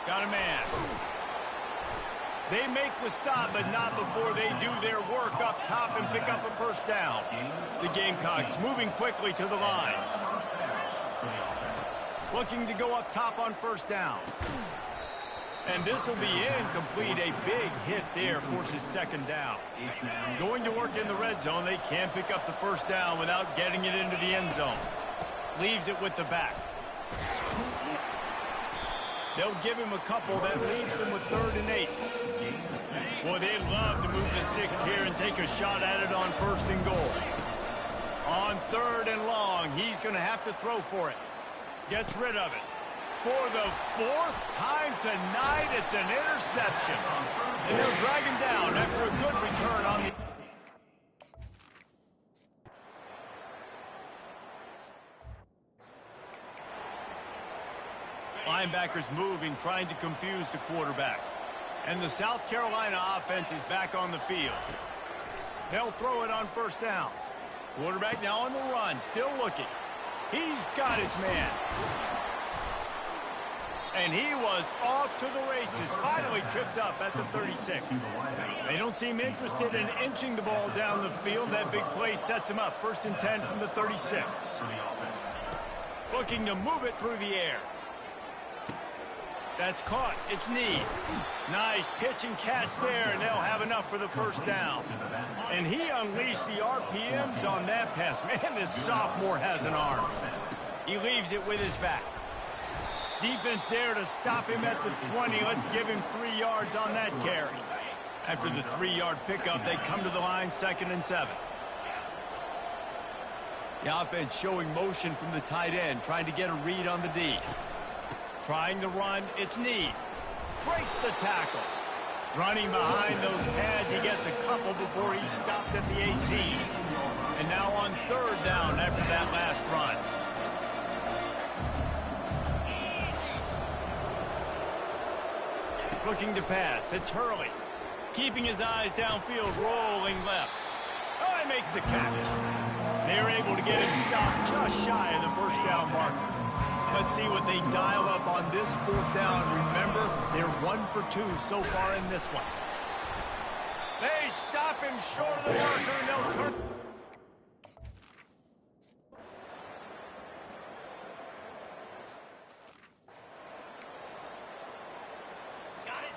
Got a man. They make the stop, but not before they do their work up top and pick up a first down. The Gamecocks moving quickly to the line. Looking to go up top on first down. And this will be incomplete. A big hit there forces second down. Going to work in the red zone. They can't pick up the first down without getting it into the end zone. Leaves it with the back. They'll give him a couple. That leaves him with 3rd and 8. Boy, they'd love to move the sticks here and take a shot at it on 1st and goal. On 3rd and long, he's going to have to throw for it. Gets rid of it. For the 4th time tonight, it's an interception. And they'll drag him down after a good return on the... Linebackers moving, trying to confuse the quarterback. And the South Carolina offense is back on the field. They'll throw it on first down. Quarterback now on the run, still looking. He's got his man. And he was off to the races, finally tripped up at the 36. They don't seem interested in inching the ball down the field. That big play sets him up. 1st and 10 from the 36. Looking to move it through the air. That's caught. It's Need. Nice pitch and catch there, and they'll have enough for the first down. And he unleashed the RPMs on that pass. Man, this sophomore has an arm. He leaves it with his back. Defense there to stop him at the 20. Let's give him 3 yards on that carry. After the 3-yard pickup, they come to the line, 2nd and 7. The offense showing motion from the tight end, trying to get a read on the D. Trying to run, it's Need. Breaks the tackle. Running behind those pads, he gets a couple before he stopped at the 18. And now on 3rd down after that last run. Looking to pass, it's Hurley. Keeping his eyes downfield, rolling left. Oh, he makes the catch. They're able to get him stopped just shy of the first down marker. Let's see what they dial up on this 4th down. Remember, they're 1 for 2 so far in this one. They stop him short of the marker, and they'll turn.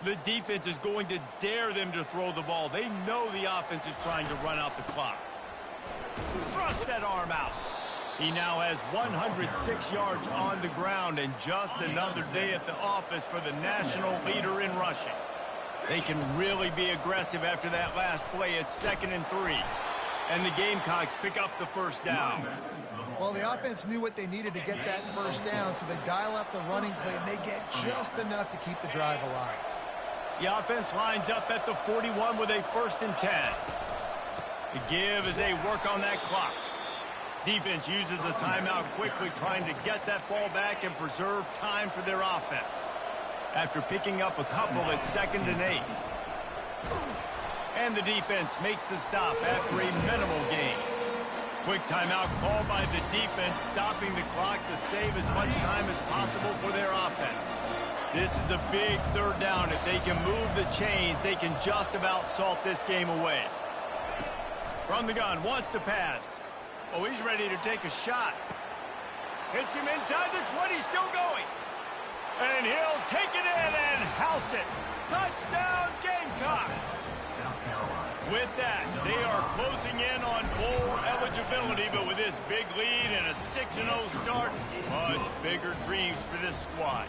The defense is going to dare them to throw the ball. They know the offense is trying to run out the clock. Thrust that arm out. He now has 106 yards on the ground, and just another day at the office for the national leader in rushing. They can really be aggressive after that last play. It's 2nd and 3. And the Gamecocks pick up the first down. Well, the offense knew what they needed to get that first down, so they dial up the running play, and they get just enough to keep the drive alive. The offense lines up at the 41 with a 1st and 10. The give as they work on that clock. Defense uses a timeout quickly, trying to get that ball back and preserve time for their offense. After picking up a couple, it's 2nd and 8. And the defense makes the stop after a minimal gain. Quick timeout called by the defense, stopping the clock to save as much time as possible for their offense. This is a big 3rd down. If they can move the chains, they can just about salt this game away. From the gun, wants to pass. Oh, he's ready to take a shot. Hits him inside the 20, still going. And he'll take it in and house it. Touchdown, Gamecocks. With that, they are closing in on bowl eligibility, but with this big lead and a 6-0 start, much bigger dreams for this squad.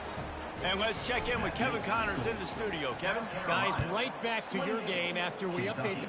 And let's check in with Kevin Connors in the studio. Kevin? Guys, right back to your game after we update the...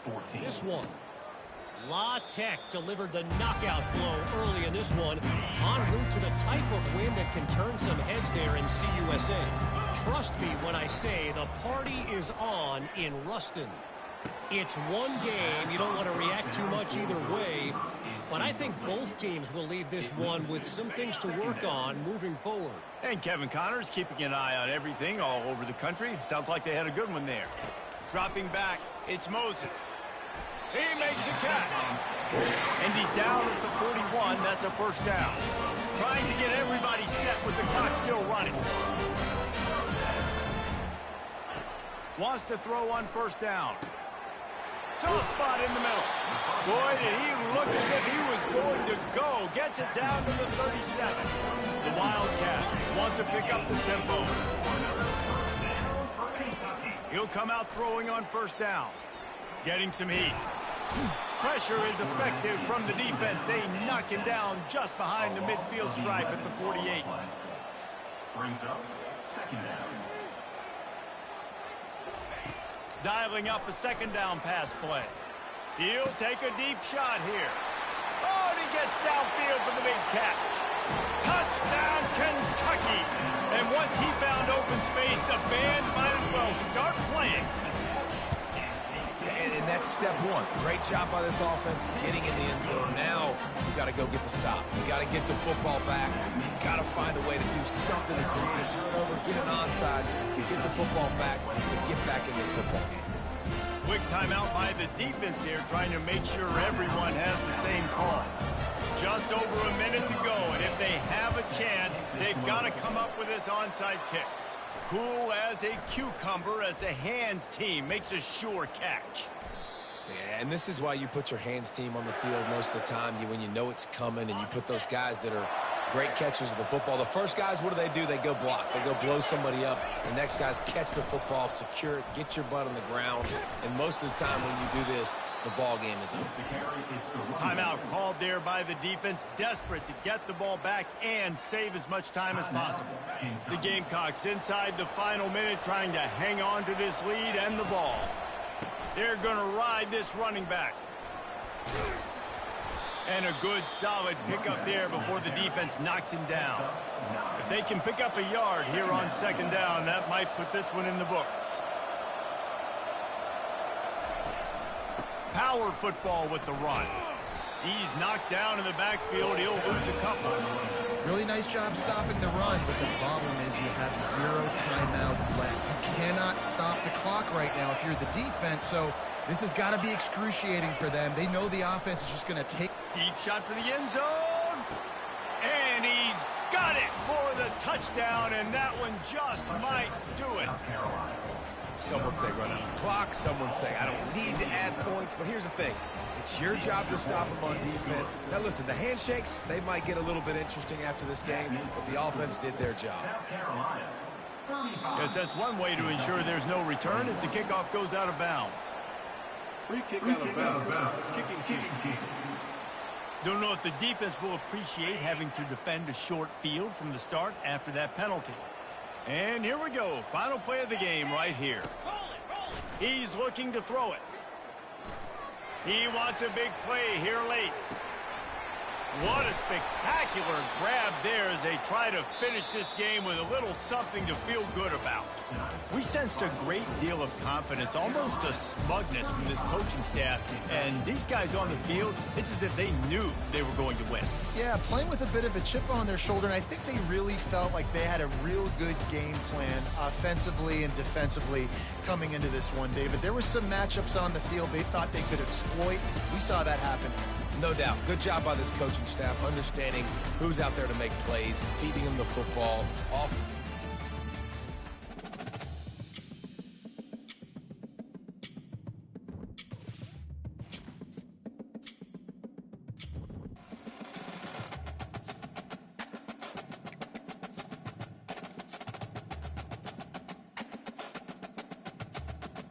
14. This one. La Tech delivered the knockout blow early in this one, en route to the type of win that can turn some heads there in CUSA. Trust me when I say the party is on in Ruston. It's one game. You don't want to react too much either way, but I think both teams will leave this one with some things to work on moving forward. And Kevin Connors keeping an eye on everything all over the country. Sounds like they had a good one there. Dropping back, it's Moses. He makes a catch. And he's down at the 41. That's a first down. Trying to get everybody set with the clock still running. Wants to throw on first down. Soft spot in the middle. Boy, did he look as if he was going to go. Gets it down to the 37. The Wildcats want to pick up the tempo. He'll come out throwing on first down. Getting some heat. Pressure is effective from the defense. They knock him down just behind the midfield stripe at the 48. Brings up second down. Dialing up a second down pass play. He'll take a deep shot here. Oh, and he gets downfield for the big catch. Touchdown, Kentucky. And once he found open space, the band might as well start playing. And that's step one. Great job by this offense getting in the end zone. Now we got to go get the stop. We got to get the football back. Got to find a way to do something to create a turnover, get an onside, to get the football back, to get back in this football game. Quick timeout by the defense here, trying to make sure everyone has the same call. Just over a minute to go, and if they have a chance, they've got to come up with this onside kick. Cool as a cucumber as the hands team makes a sure catch. Yeah, and this is why you put your hands team on the field most of the time. When you know it's coming, and you put those guys that are great catchers of the football. The first guys, what do? They go block. They go blow somebody up. The next guys catch the football, secure it, get your butt on the ground. And most of the time when you do this, the ball game is over. Timeout called there by the defense, desperate to get the ball back and save as much time as possible. The Gamecocks inside the final minute trying to hang on to this lead and the ball. They're going to ride this running back. And a good, solid pickup there before the defense knocks him down. If they can pick up a yard here on second down, that might put this one in the books. Power football with the run. He's knocked down in the backfield. He'll lose a couple. Really nice job stopping the run, but the problem is you have 0 timeouts left. You cannot stop the clock right now if you're the defense, so this has got to be excruciating for them. They know the offense is just going to take... Deep shot for the end zone. And he's got it for the touchdown, and that one just might do it. Some would say run out the clock. Some would say I don't need to add points. But here's the thing. It's your job to stop them on defense. Now, listen, the handshakes, they might get a little bit interesting after this game, but the offense did their job. Yes, that's one way to ensure there's no return as the kickoff goes out of bounds. Free kick out of bounds. Kicking team. Don't know if the defense will appreciate having to defend a short field from the start after that penalty. And here we go. Final play of the game right here. He's looking to throw it. He wants a big play here late. What a spectacular grab there as they try to finish this game with a little something to feel good about. We sensed a great deal of confidence, almost a smugness from this coaching staff. And these guys on the field, it's as if they knew they were going to win. Yeah, playing with a bit of a chip on their shoulder, and I think they really felt like they had a real good game plan offensively and defensively coming into this one, David. There were some matchups on the field they thought they could exploit. We saw that happen. No doubt. Good job by this coaching staff, understanding who's out there to make plays, feeding them the football, off